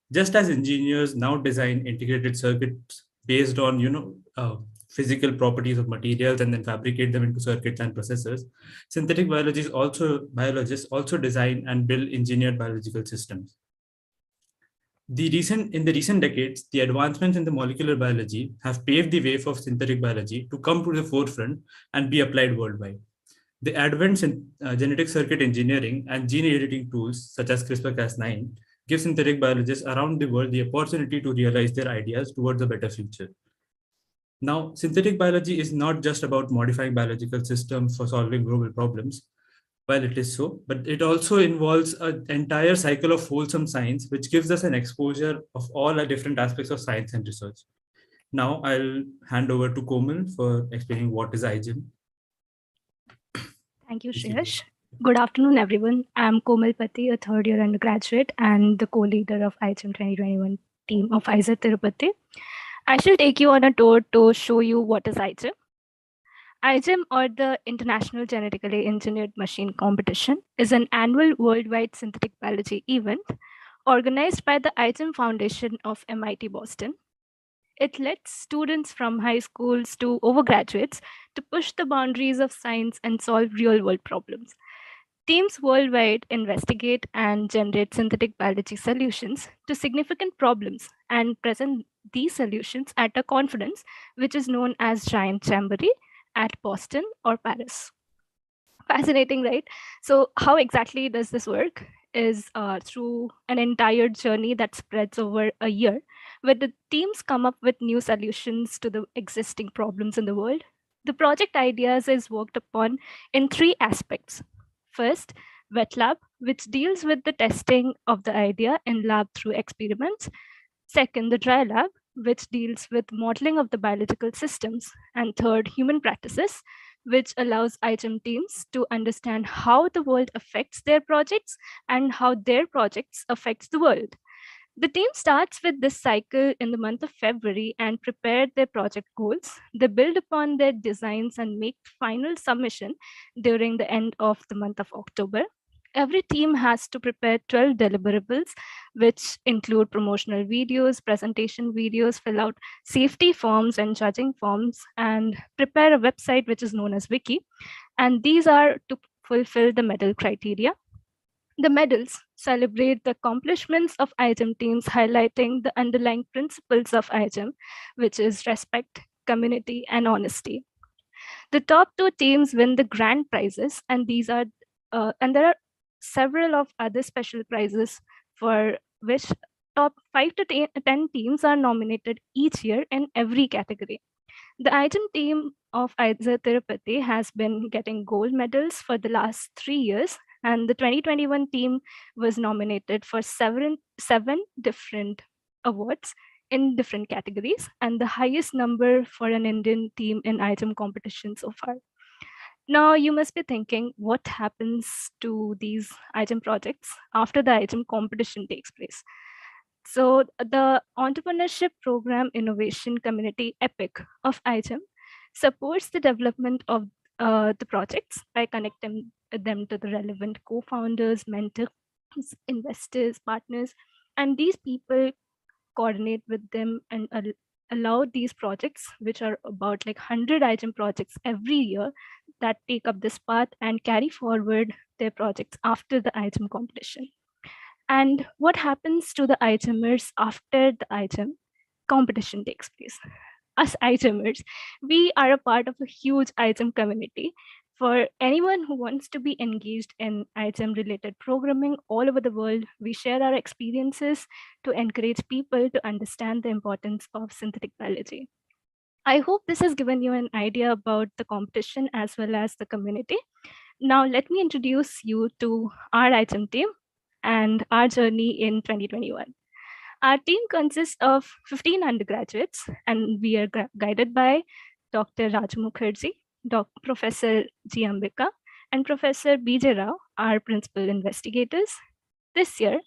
Just as engineers now design integrated circuits based on physical properties of materials and then fabricate them into circuits and processors, synthetic biologists also design and build engineered biological systems. In the recent decades, the advancements in the molecular biology have paved the way for synthetic biology to come to the forefront and be applied worldwide. The advents in genetic circuit engineering and gene editing tools such as CRISPR-Cas9 give synthetic biologists around the world the opportunity to realize their ideas towards a better future. Now, synthetic biology is not just about modifying biological systems for solving global problems. Well, it is so, but it also involves an entire cycle of wholesome science, which gives us an exposure of all the different aspects of science and research. Now, I'll hand over to Komal for explaining what is IGEM. Thank you, Shreyash. Good afternoon, everyone. I'm Komal Pati, a third-year undergraduate and the co-leader of IGEM 2021 team of IISER Tirupati. I shall take you on a tour to show you what is IGEM. IGEM, or the International Genetically Engineered Machine Competition, is an annual worldwide synthetic biology event organized by the IGEM Foundation of MIT Boston. It lets students from high schools to overgraduates to push the boundaries of science and solve real-world problems. Teams worldwide investigate and generate synthetic biology solutions to significant problems and present these solutions at a conference, which is known as Giant Jamboree at Boston or Paris. Fascinating, right? So how exactly does this work? Is through an entire journey that spreads over a year, where the teams come up with new solutions to the existing problems in the world. The project ideas is worked upon in three aspects. First, wet lab, which deals with the testing of the idea in lab through experiments. Second, the dry lab, which deals with modeling of the biological systems. And third, human practices, which allows IGEM teams to understand how the world affects their projects and how their projects affects the world. The team starts with this cycle in the month of February and prepare their project goals. They build upon their designs and make final submission during the end of the month of October. Every team has to prepare 12 deliverables, which include promotional videos, presentation videos, fill out safety forms and judging forms, and prepare a website which is known as Wiki. And these are to fulfill the medal criteria. The medals celebrate the accomplishments of IGEM teams, highlighting the underlying principles of IGEM, which is respect, community, and honesty. The top two teams win the grand prizes, and these are and there are several of other special prizes for which top 5 to 10 teams are nominated each year in every category. The IGEM team of IISER Tirupati has been getting gold medals for the last 3 years, and the 2021 team was nominated for seven different awards in different categories, and the highest number for an Indian team in IGEM competition so far. Now, you must be thinking, what happens to these IGEM projects after the IGEM competition takes place? So the Entrepreneurship Program Innovation Community EPIC of IGEM supports the development of the projects by connecting them to the relevant co-founders, mentors, investors, partners, and these people coordinate with them and allow these projects, which are about like 100 IGEM projects every year that take up this path and carry forward their projects after the IGEM competition. And what happens to the IGEMers after the IGEM? competition takes place. Us IGEMers, we are a part of a huge IGEM community. For anyone who wants to be engaged in IGEM related programming all over the world, we share our experiences to encourage people to understand the importance of synthetic biology. I hope this has given you an idea about the competition as well as the community. Now let me introduce you to our IGEM team and our journey in 2021. Our team consists of 15 undergraduates, and we are guided by Dr. Raju Mukherjee, Professor G. Ambika, and Professor B.J. Rao, our principal investigators. This year,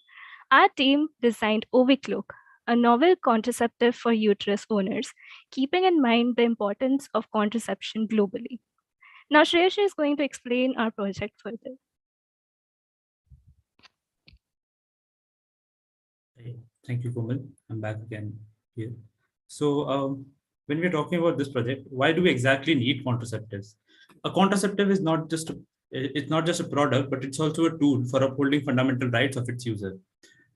our team designed Ovicloak, a novel contraceptive for uterus owners, keeping in mind the importance of contraception globally. Now, Shreyashi is going to explain our project further. Thank you, Komal. I'm back again here. So when we're talking about this project, why do we exactly need contraceptives? A contraceptive is not just a product, but it's also a tool for upholding fundamental rights of its user.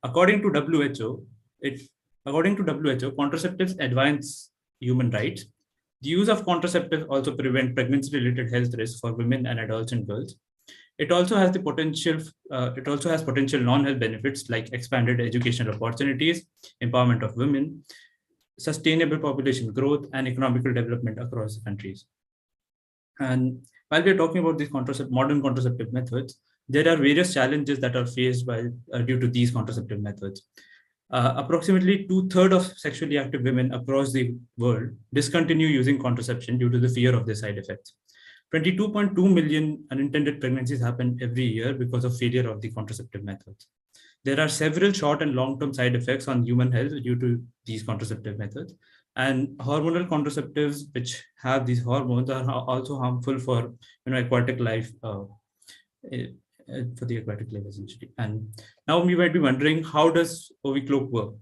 According to WHO, contraceptives advance human rights. The use of contraceptives also prevent pregnancy-related health risks for women and adolescent girls. It also has potential non-health benefits like expanded educational opportunities, empowerment of women, sustainable population growth, and economical development across the countries. And while we're talking about these modern contraceptive methods, there are various challenges that are faced due to these contraceptive methods. Approximately 2/3 of sexually active women across the world discontinue using contraception due to the fear of the side effects. 22.2 million unintended pregnancies happen every year because of failure of the contraceptive methods. There are several short and long-term side effects on human health due to these contraceptive methods. And hormonal contraceptives, which have these hormones, are also harmful for aquatic life, for the aquatic life essentially. And now we might be wondering, how does Ovicloak work?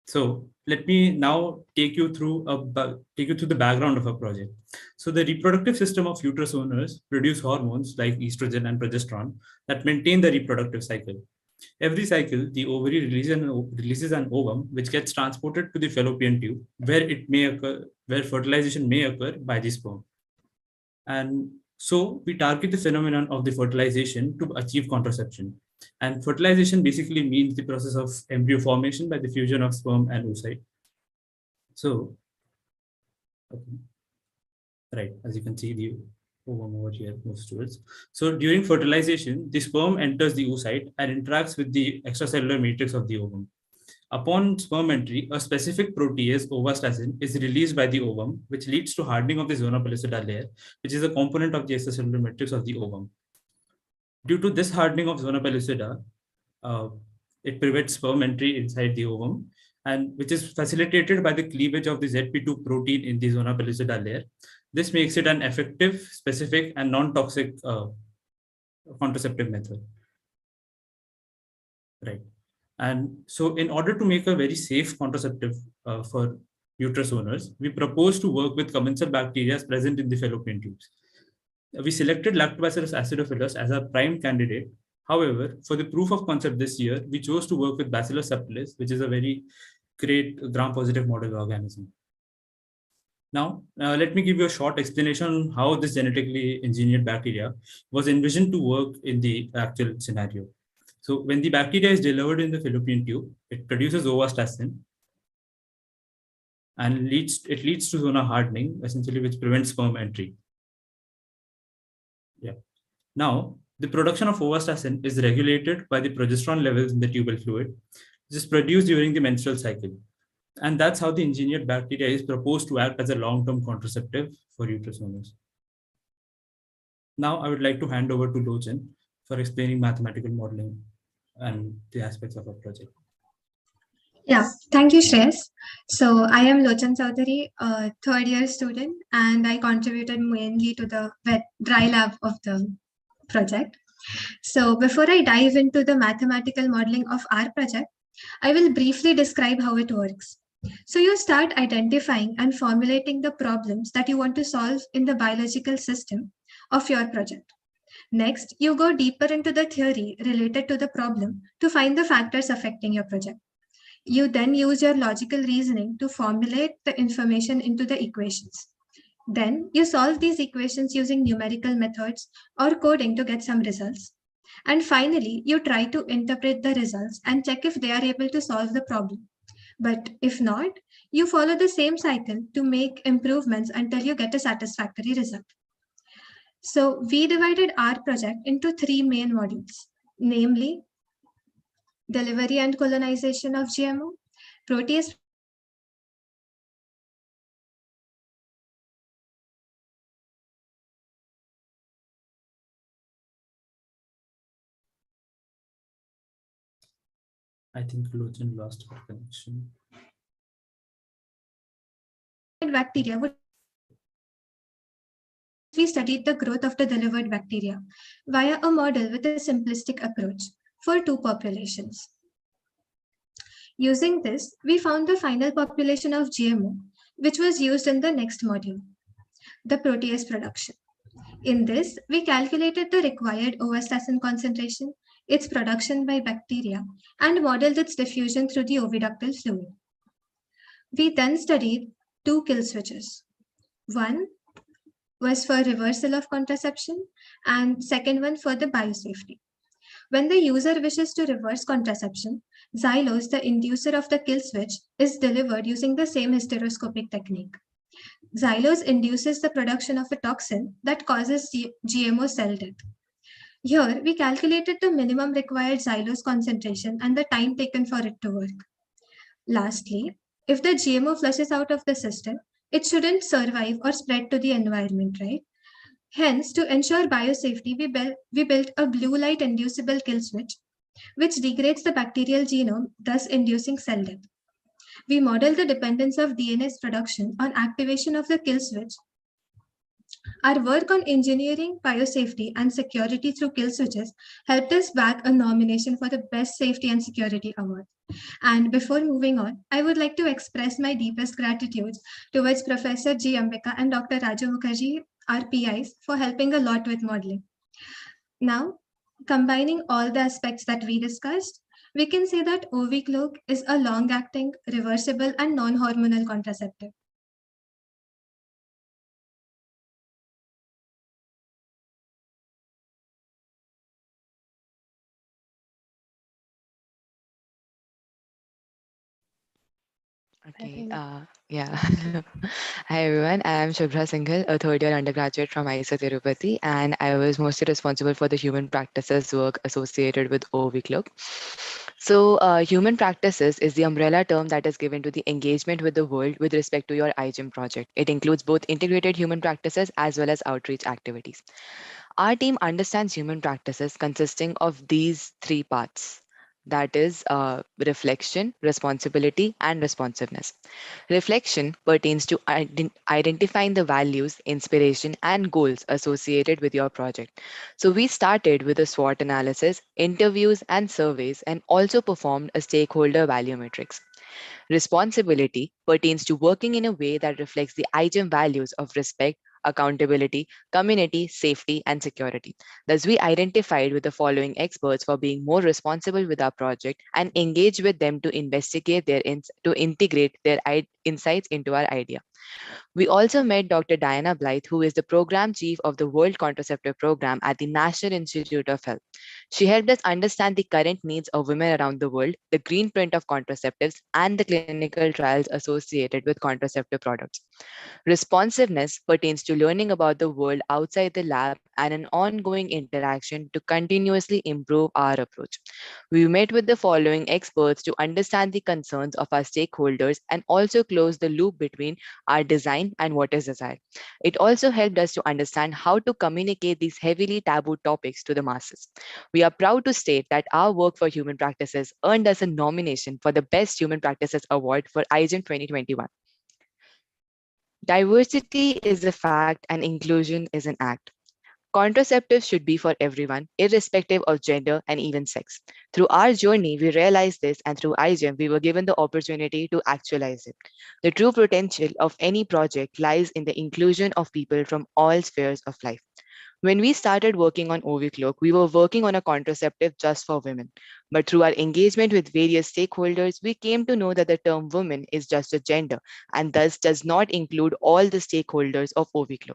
So let me now take you through the background of our project. So the reproductive system of uterus owners produce hormones like estrogen and progesterone that maintain the reproductive cycle. Every cycle, the ovary releases an ovum, which gets transported to the fallopian tube, where fertilization may occur by the sperm. And so we target the phenomenon of the fertilization to achieve contraception. And fertilization basically means the process of embryo formation by the fusion of sperm and oocyte. So, right, as you can see, the ovum over here moves towards. So during fertilization, the sperm enters the oocyte and interacts with the extracellular matrix of the ovum. Upon sperm entry, a specific protease, ovastatin, is released by the ovum, which leads to hardening of the zona pellucida layer, which is a component of the extracellular matrix of the ovum. Due to this hardening of zona pellucida, it prevents sperm entry inside the ovum, and which is facilitated by the cleavage of the ZP2 protein in the zona pellucida layer. This makes it an effective, specific, and non-toxic contraceptive method. Right. And so in order to make a very safe contraceptive for uterus owners, we propose to work with commensal bacteria present in the fallopian tubes. We selected Lactobacillus acidophilus as our prime candidate. However, for the proof of concept this year, we chose to work with Bacillus subtilis, which is a very great gram-positive model organism. Now, let me give you a short explanation on how this genetically engineered bacteria was envisioned to work in the actual scenario. So when the bacteria is delivered in the fallopian tube, it produces ovastatin, and it leads to zona hardening, essentially, which prevents sperm entry. Yeah. Now, the production of ovastatin is regulated by the progesterone levels in the tubal fluid, which is produced during the menstrual cycle. And that's how the engineered bacteria is proposed to act as a long-term contraceptive for uterus owners. Now, I would like to hand over to Lochan for explaining mathematical modeling and the aspects of our project. Yeah, thank you, Shreyas. So I am Lochan Chaudhary, a third-year student, and I contributed mainly to the dry lab of the project. So before I dive into the mathematical modeling of our project, I will briefly describe how it works. So you start identifying and formulating the problems that you want to solve in the biological system of your project. Next, you go deeper into the theory related to the problem to find the factors affecting your project. You then use your logical reasoning to formulate the information into the equations. Then you solve these equations using numerical methods or coding to get some results. And finally, you try to interpret the results and check if they are able to solve the problem. But if not, you follow the same cycle to make improvements until you get a satisfactory result. So we divided our project into three main modules, namely delivery and colonization of GMO, protease I think Lochan lost her connection. bacteria. We studied the growth of the delivered bacteria via a model with a simplistic approach for two populations. Using this, we found the final population of GMO, which was used in the next module, the protease production. In this, we calculated the required ovastatin concentration, its production by bacteria, and modeled its diffusion through the oviductal fluid. We then studied two kill switches. One was for reversal of contraception, and second one for the biosafety. When the user wishes to reverse contraception, xylose, the inducer of the kill switch, is delivered using the same hysteroscopic technique. Xylose induces the production of a toxin that causes GMO cell death. Here, we calculated the minimum required xylose concentration and the time taken for it to work. Lastly, if the GMO flushes out of the system, it shouldn't survive or spread to the environment, right? Hence, to ensure biosafety, we built a blue light inducible kill switch, which degrades the bacterial genome, thus inducing cell death. We modeled the dependence of DNA's production on activation of the kill switch. Our work on engineering, biosafety, and security through kill switches helped us bag a nomination for the Best Safety and Security Award. And before moving on, I would like to express my deepest gratitude towards Professor G. Ambika and Dr. Raju Mukherjee, our PIs, for helping a lot with modeling. Now, combining all the aspects that we discussed, we can say that Ovicloak is a long-acting, reversible, and non-hormonal contraceptive. Okay, yeah. Hi everyone, I am Shubhra Singhal, a third year undergraduate from IISER Tirupati, and I was mostly responsible for the human practices work associated with OVCloak. So human practices is the umbrella term that is given to the engagement with the world with respect to your iGEM project. It includes both integrated human practices as well as outreach activities. Our team understands human practices consisting of these three parts. That is reflection, responsibility, and responsiveness. Reflection pertains to identifying the values, inspiration, and goals associated with your project. So we started with a SWOT analysis, interviews, and surveys, and also performed a stakeholder value matrix. Responsibility pertains to working in a way that reflects the iGEM values of respect, accountability, community, safety, and security. Thus, we identified with the following experts for being more responsible with our project and engage with them to investigate to integrate their insights into our idea. We also met Dr. Diana Blythe, who is the program chief of the World Contraceptive Program at the National Institute of Health. She helped us understand the current needs of women around the world, the green print of contraceptives, and the clinical trials associated with contraceptive products. Responsiveness pertains to learning about the world outside the lab and an ongoing interaction to continuously improve our approach. We met with the following experts to understand the concerns of our stakeholders and also close the loop between our design and what is desired. It also helped us to understand how to communicate these heavily taboo topics to the masses. We are proud to state that our work for human practices earned us a nomination for the Best Human Practices Award for iGEM 2021. Diversity is a fact and inclusion is an act. Contraceptives should be for everyone, irrespective of gender and even sex. Through our journey, we realized this, and through iGEM, we were given the opportunity to actualize it. The true potential of any project lies in the inclusion of people from all spheres of life. When we started working on OviCloak, we were working on a contraceptive just for women. But through our engagement with various stakeholders, we came to know that the term woman is just a gender and thus does not include all the stakeholders of OviCloak.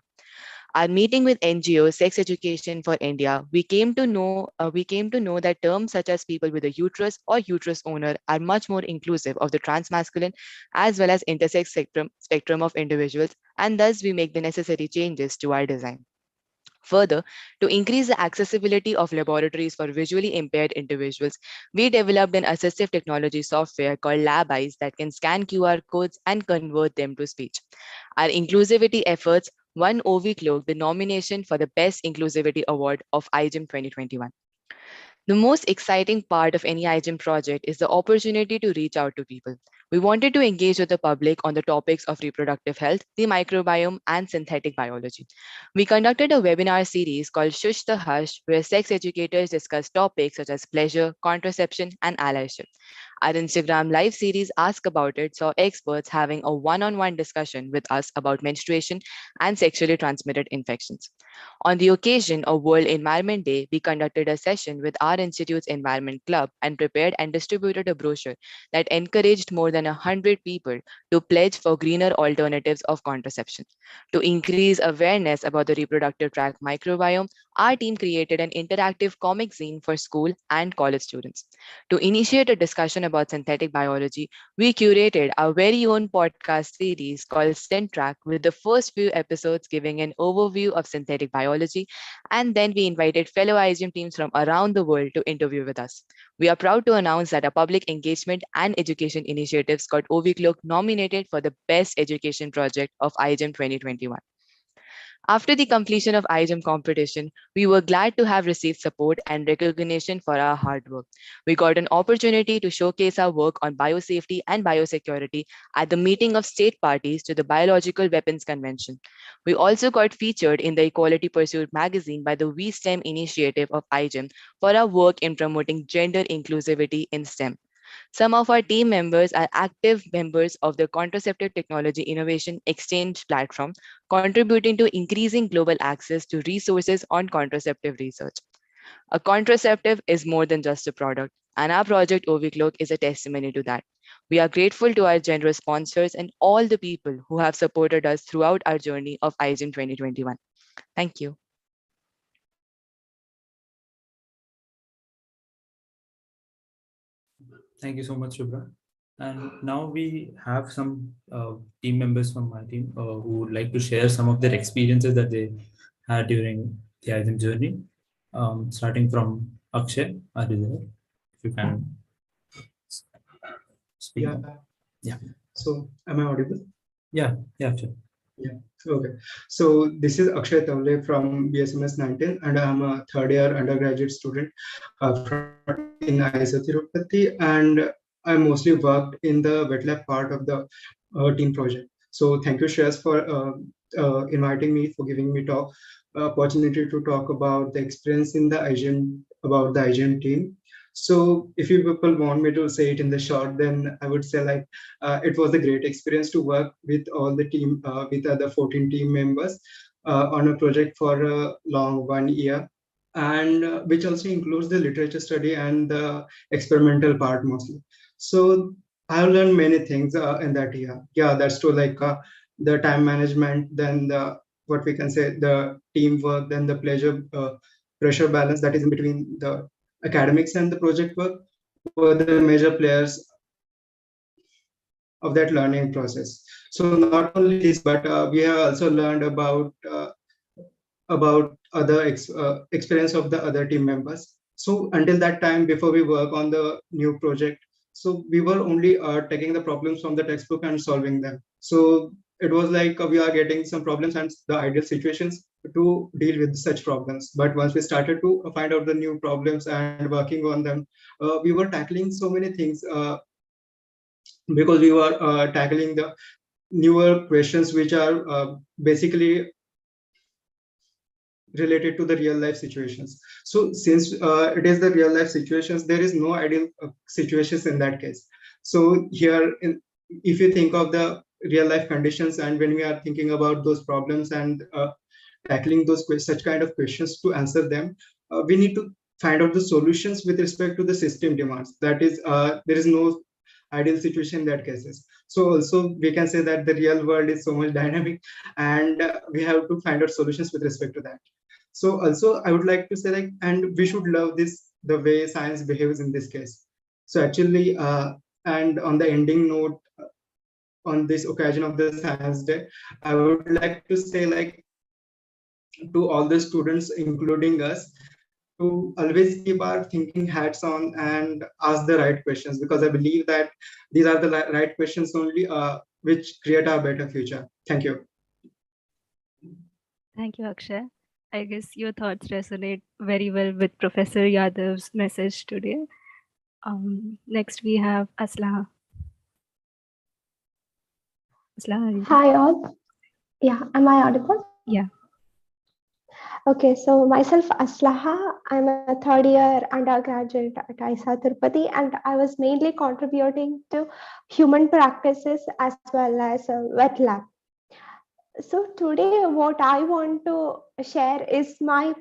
Our meeting with NGO Sex Education for India, we came to know that terms such as people with a uterus or uterus owner are much more inclusive of the transmasculine as well as intersex spectrum of individuals, and thus we make the necessary changes to our design. Further, to increase the accessibility of laboratories for visually impaired individuals, we developed an assistive technology software called LabEyes that can scan QR codes and convert them to speech. Our inclusivity efforts won OviCloak the nomination for the Best Inclusivity Award of IGEM 2021. The most exciting part of any iGEM project is the opportunity to reach out to people. We wanted to engage with the public on the topics of reproductive health, the microbiome, and synthetic biology. We conducted a webinar series called Shush the Hush, where sex educators discuss topics such as pleasure, contraception, and allyship. Our Instagram live series Ask About It saw experts having a one-on-one discussion with us about menstruation and sexually transmitted infections. On the occasion of World Environment Day, we conducted a session with our institute's Environment Club and prepared and distributed a brochure that encouraged more than 100 people to pledge for greener alternatives of contraception. To increase awareness about the reproductive tract microbiome, our team created an interactive comic zine for school and college students. To initiate a discussion about synthetic biology, we curated our very own podcast series called SynTrack, with the first few episodes giving an overview of synthetic biology, and then we invited fellow IGM teams from around the world to interview with us. We are proud to announce that our public engagement and education initiatives got OviCloak nominated for the Best Education Project of IGM 2021. After the completion of IGEM competition, we were glad to have received support and recognition for our hard work. We got an opportunity to showcase our work on biosafety and biosecurity at the meeting of state parties to the Biological Weapons Convention. We also got featured in the Equality Pursuit magazine by the We STEM initiative of IGEM for our work in promoting gender inclusivity in STEM. Some of our team members are active members of the Contraceptive Technology Innovation Exchange platform, contributing to increasing global access to resources on contraceptive research. A contraceptive is more than just a product, and our project OviCloak is a testimony to that. We are grateful to our generous sponsors and all the people who have supported us throughout our journey of IGEM 2021. Thank you. Thank you so much, Shubhra. And now we have some team members from my team who would like to share some of their experiences that they had during the IGEM journey. Starting from Akshay, are you there? If you can speak. Yeah. So, am I audible? Yeah, sure. Yeah. Okay. So this is Akshay Tavle from BSMS 19, and I'm a third-year undergraduate student in IISER Tirupati, and I mostly worked in the wet lab part of the team project. So thank you, Shreyas, for inviting me, for giving me opportunity to talk about the experience in the IGEM, about the IGEM team. So if you people want me to say it in the short, then I would say like it was a great experience to work with all the team, with other 14 team members on a project for a long 1 year, and which also includes the literature study and the experimental part mostly. So I learned many things in that year. Yeah, that's true. Like the time management, then the what we can say the teamwork, then the pressure balance that is in between the academics and the project work were the major players of that learning process. So not only this, but we have also learned about other experience of the other team members. So until that time, before we work on the new project, so we were only taking the problems from the textbook and solving them. So it was like we are getting some problems and the ideal situations to deal with such problems. But once we started to find out the new problems and working on them, we were tackling so many things because we were tackling the newer questions which are basically related to the real life situations. So since it is the real life situations, there is no ideal situations in that case. So here, if you think of the real life conditions, and when we are thinking about those problems and tackling those such kind of questions to answer them, we need to find out the solutions with respect to the system demands. That is, there is no ideal situation in that cases. So also we can say that the real world is so much dynamic, and we have to find out solutions with respect to that. So also I would like to say, like, and we should love this, the way science behaves in this case. So actually, and on the ending note, on this occasion of the Science Day, I would like to say, like, to all the students, including us, to always keep our thinking hats on and ask the right questions, because I believe that these are the right questions only which create a better future. Thank you. Thank you, Akshay. I guess your thoughts resonate very well with Professor Yadav's message today. Next, we have Aslaha. Aslaha, Hi all. Yeah, am I audible? Yeah. Okay, so myself Aslaha, I'm a third year undergraduate at IISER Tirupati, and I was mainly contributing to human practices as well as a wet lab. So today what I want to share is my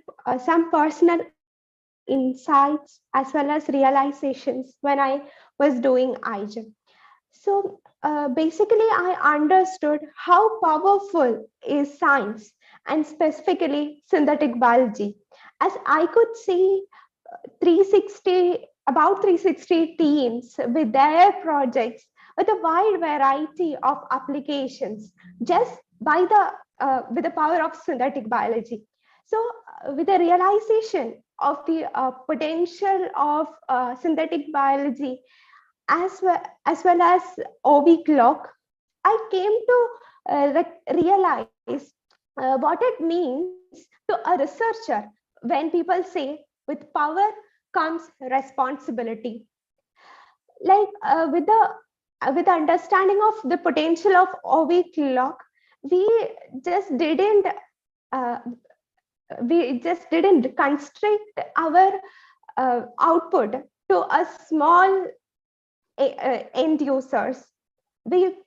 some personal insights as well as realizations when I was doing IGEM. So basically, I understood how powerful is science, and specifically synthetic biology, as I could see 360 teams with their projects with a wide variety of applications just by the with the power of synthetic biology. So with the realization of the potential of synthetic biology as well as OV clock, I came to realize what it means to a researcher when people say with power comes responsibility. Like with the understanding of the potential of OV clock, we just didn't constrict our output to a small end users. We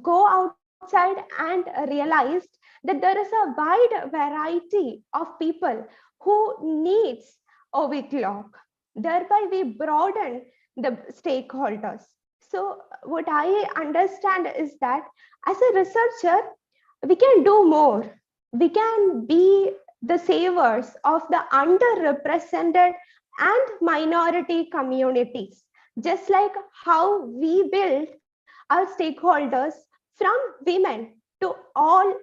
go outside and realized that there is a wide variety of people who needs OV clock. Thereby we broaden the stakeholders. So what I understand is that as a researcher, we can do more. We can be the savers of the underrepresented and minority communities, just like how we build our stakeholders from women to all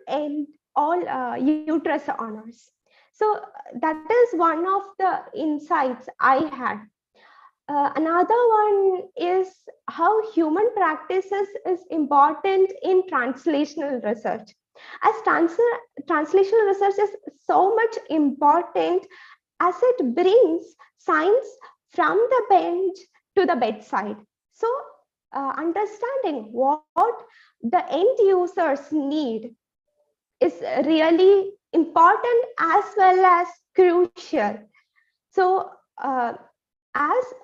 uterus honors. So that is one of the insights I had. Another one is how human practices is important in translational research. As translational research is so much important as it brings science from the bench to the bedside. So understanding what the end users need is really important as well as crucial. So as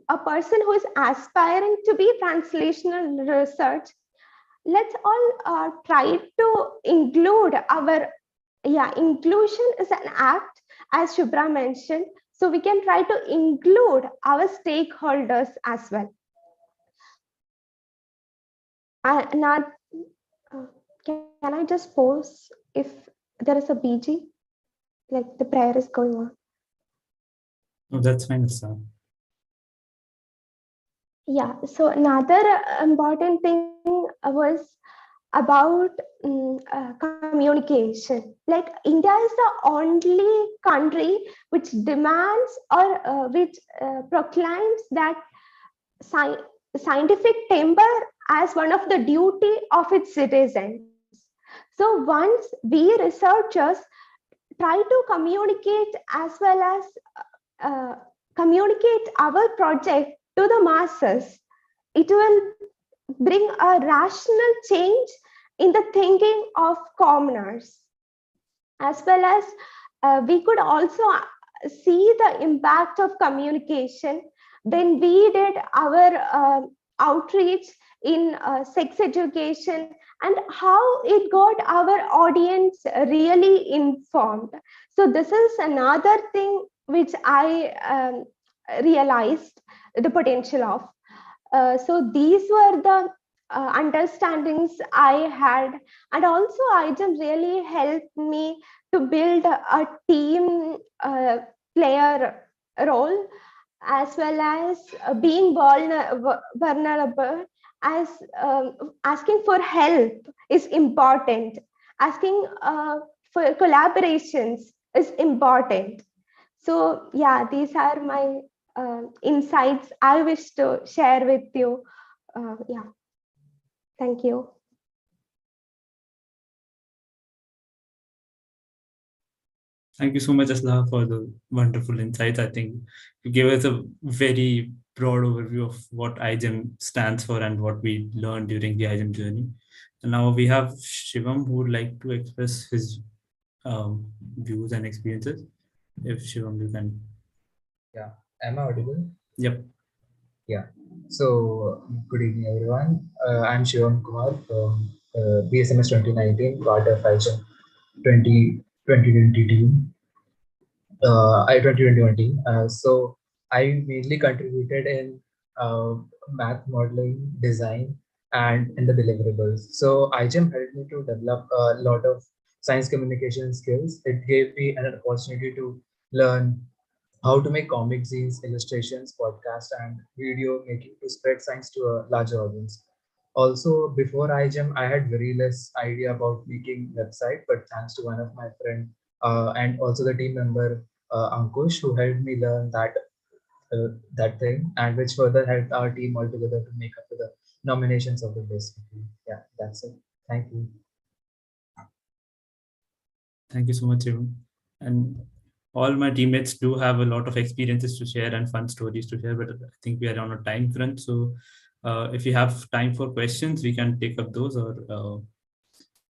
a person who is aspiring to be translational research, let's all try to include our, inclusion is an act, as Shubhra mentioned. So we can try to include our stakeholders as well. Can I just pause if there is a BG, like the prayer is going on? No, that's fine, sir. Yeah, so another important thing was about communication. Like India is the only country which demands or which proclaims that scientific timber as one of the duty of its citizens. So once we researchers try to communicate as well as communicate our project to the masses, it will bring a rational change in the thinking of commoners. As well as we could also see the impact of communication when we did our outreach in sex education, and how it got our audience really informed. So this is another thing which I realized the potential of. So these were the understandings I had, and also IGEM really helped me to build a team player role, as well as being vulnerable, as asking for help is important, asking for collaborations is important. So yeah, these are my insights I wish to share with you. Yeah, thank you. Thank you so much, Asla, for the wonderful insights. I think you gave us a very broad overview of what IGEM stands for and what we learned during the IGEM journey. And now we have Shivam, who would like to express his views and experiences. If Shivam, you can. Yeah, am I audible? Yep. Yeah. So, good evening, everyone. I'm Shivam Kumar from BSMS 2019, part of IGEM 2020 team. 2020. So I mainly contributed in math modeling, design, and in the deliverables. So IGEM helped me to develop a lot of science communication skills. It gave me an opportunity to learn how to make comic zines, illustrations, podcast, and video making to spread science to a larger audience. Also, before IGEM, I had very less idea about making website, but thanks to one of my friend and also the team member Ankush, who helped me learn that thing, and which further helped our team altogether to make up to the nominations of the best. Yeah, that's it. Thank you. Thank you so much, Shivam. And all my teammates do have a lot of experiences to share and fun stories to share, but I think we are on a time front. So if you have time for questions, we can take up those, or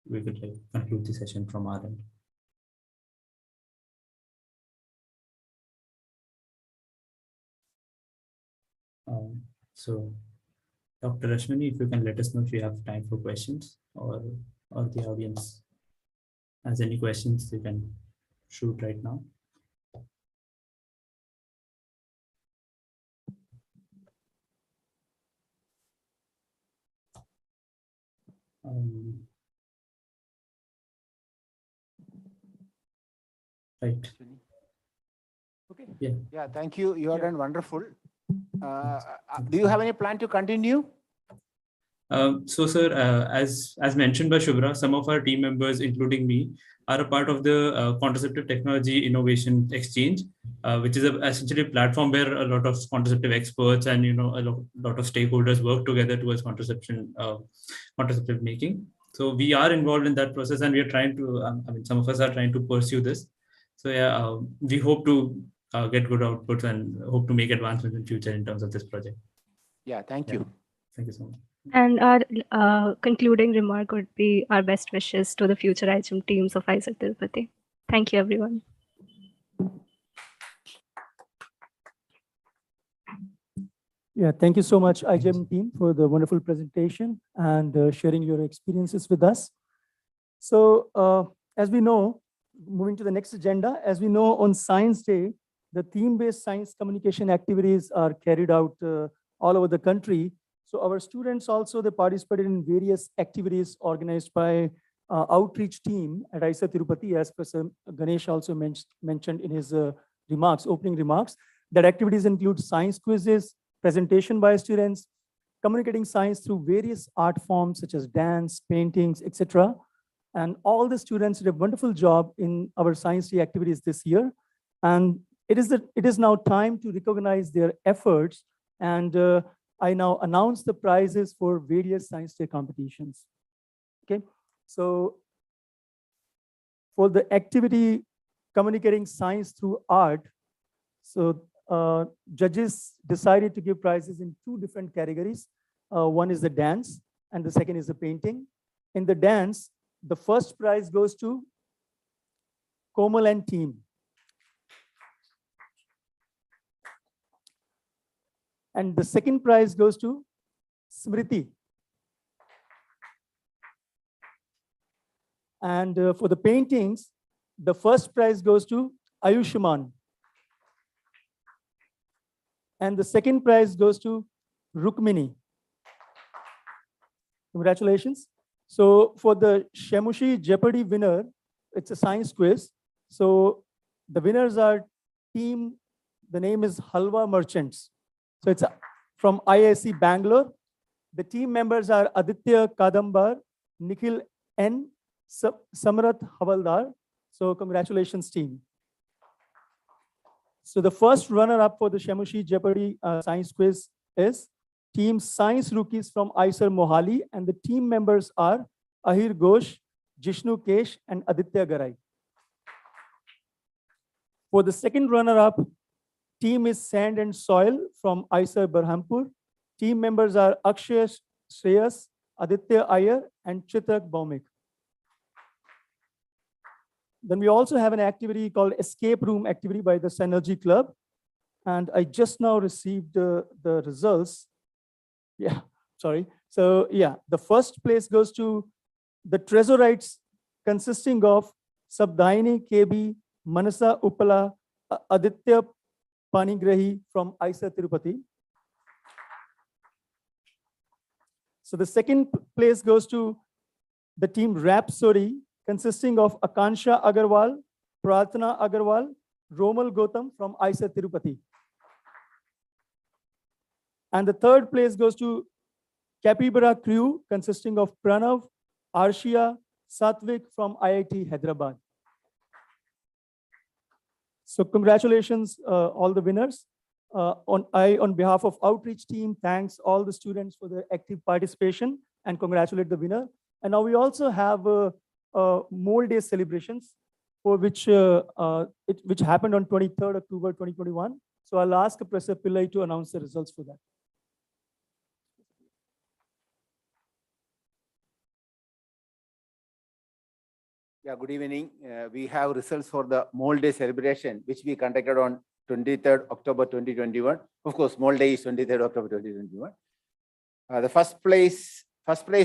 we could conclude the session from our end. So Dr. Rashmini, if you can let us know if you have time for questions, or the audience has any questions, you can shoot right now. Right. Okay. Yeah. Thank you. You are done wonderful. Do you have any plan to continue? So, sir, as mentioned by Shubhra, some of our team members, including me, are a part of the Contraceptive Technology Innovation Exchange, which is essentially a platform where a lot of contraceptive experts and a lot of stakeholders work together towards contraceptive making. So we are involved in that process, and we are trying to. Some of us are trying to pursue this. So yeah, we hope to get good outputs and hope to make advancements in future in terms of this project. Yeah, thank you. Thank you so much. And our concluding remark would be our best wishes to the future IGEM teams of IISER Tirupati. Thank you, everyone. Yeah, thank you so much, IGEM team, for the wonderful presentation and sharing your experiences with us. So as we know, moving to the next agenda, as we know, on Science Day, the theme-based science communication activities are carried out all over the country. So our students also, they participated in various activities organized by outreach team at IISER Tirupati, as Professor Ganesh also mentioned in his opening remarks. That activities include science quizzes, presentation by students, communicating science through various art forms such as dance, paintings, etc. And all the students did a wonderful job in our Science Day activities this year. And it is now time to recognize their efforts. And I now announce the prizes for various Science Day competitions. Okay, so for the activity communicating science through art, so judges decided to give prizes in two different categories. One is the dance and the second is the painting. In the dance, the first prize goes to Komal and team. And the second prize goes to Smriti. And for the paintings, the first prize goes to Ayushman. And the second prize goes to Rukmini. Congratulations. So for the Shemushi Jeopardy winner, it's a science quiz. So the winners are team, the name is Halwa Merchants. So it's from IISc Bangalore. The team members are Aditya Kadambar, Nikhil N, Samrat Havaldar. So congratulations, team. So the first runner-up for the Shemushi Jeopardy science quiz is Team Science Rookies from IISER Mohali, and the team members are Ahir Ghosh, Jishnu Kesh, and Aditya Garai. For the second runner-up, team is Sand and Soil from IISER Berhampur. Team members are Akshay Shreyas, Aditya Iyer, and Chitrak Baumik. Then we also have an activity called Escape Room activity by the Synergy Club. And I just now received the results. Yeah, sorry. So yeah, the first place goes to the Trezorites, consisting of Sabdaini KB, Manasa Uppala, Aditya Panigrahi from IISER Tirupati. So the second place goes to the team Rhapsody, consisting of Akansha Agarwal, Pratna Agarwal, Romal Gautam from IISER Tirupati. And the third place goes to Capybara crew, consisting of Pranav, Arshia, Satvik from IIT Hyderabad. So congratulations, all the winners. On behalf of outreach team, thanks all the students for their active participation and congratulate the winner. And now we also have Mole Day celebrations, for which happened on 23rd October 2021. So I'll ask Professor Pillai to announce the results for that. Yeah, good evening. We have results for the Mole Day celebration, which we conducted on 23rd October 2021. Of course, Mole Day is 23rd October 2021. The first place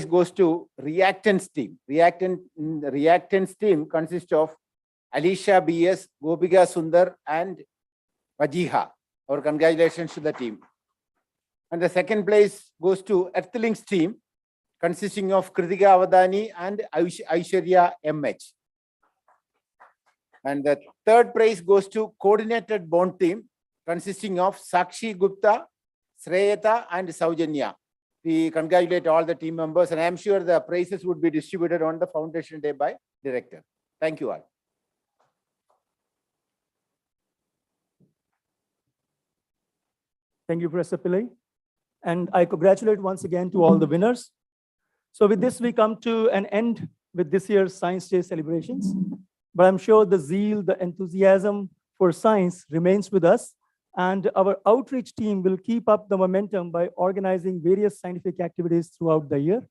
goes to reactants team. Reactants team consists of Alicia BS, Gopika Sundar, and Vajiha. Our congratulations to the team. And the second place goes to Earthlings team, consisting of Kritika Avadani and Aishwarya MH. And the third prize goes to Coordinated Bond team, consisting of Sakshi Gupta, Shreyata, and Saujanya. We congratulate all the team members, and I am sure the prizes would be distributed on the Foundation Day by Director. Thank you all. Thank you, Professor Pillai. And I congratulate once again to all the winners. So with this, we come to an end with this year's Science Day celebrations. But I'm sure the zeal, the enthusiasm for science remains with us. And our outreach team will keep up the momentum by organizing various scientific activities throughout the year.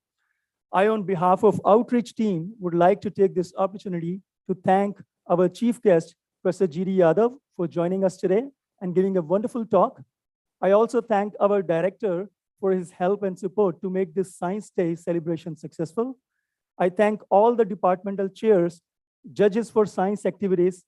I, on behalf of outreach team, would like to take this opportunity to thank our chief guest, Professor G.D. Yadav, for joining us today and giving a wonderful talk. I also thank our director for his help and support to make this Science Day celebration successful. I thank all the departmental chairs, judges for science activities,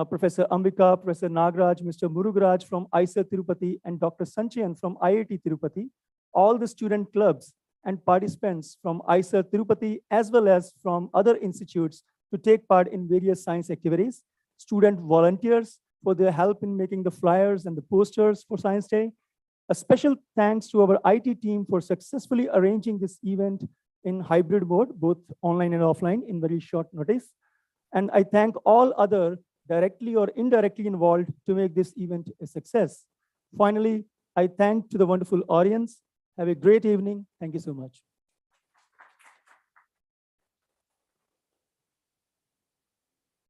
Professor Ambika, Professor Nagraj, Mr. Murugaraj from IISER Tirupati, and Dr. Sanchayan from IIT Tirupati, all the student clubs and participants from IISER Tirupati, as well as from other institutes to take part in various science activities, student volunteers for their help in making the flyers and the posters for Science Day. A special thanks to our IT team for successfully arranging this event in hybrid mode, both online and offline, in very short notice. And I thank all other directly or indirectly involved to make this event a success. Finally, I thank to the wonderful audience. Have a great evening. Thank you so much.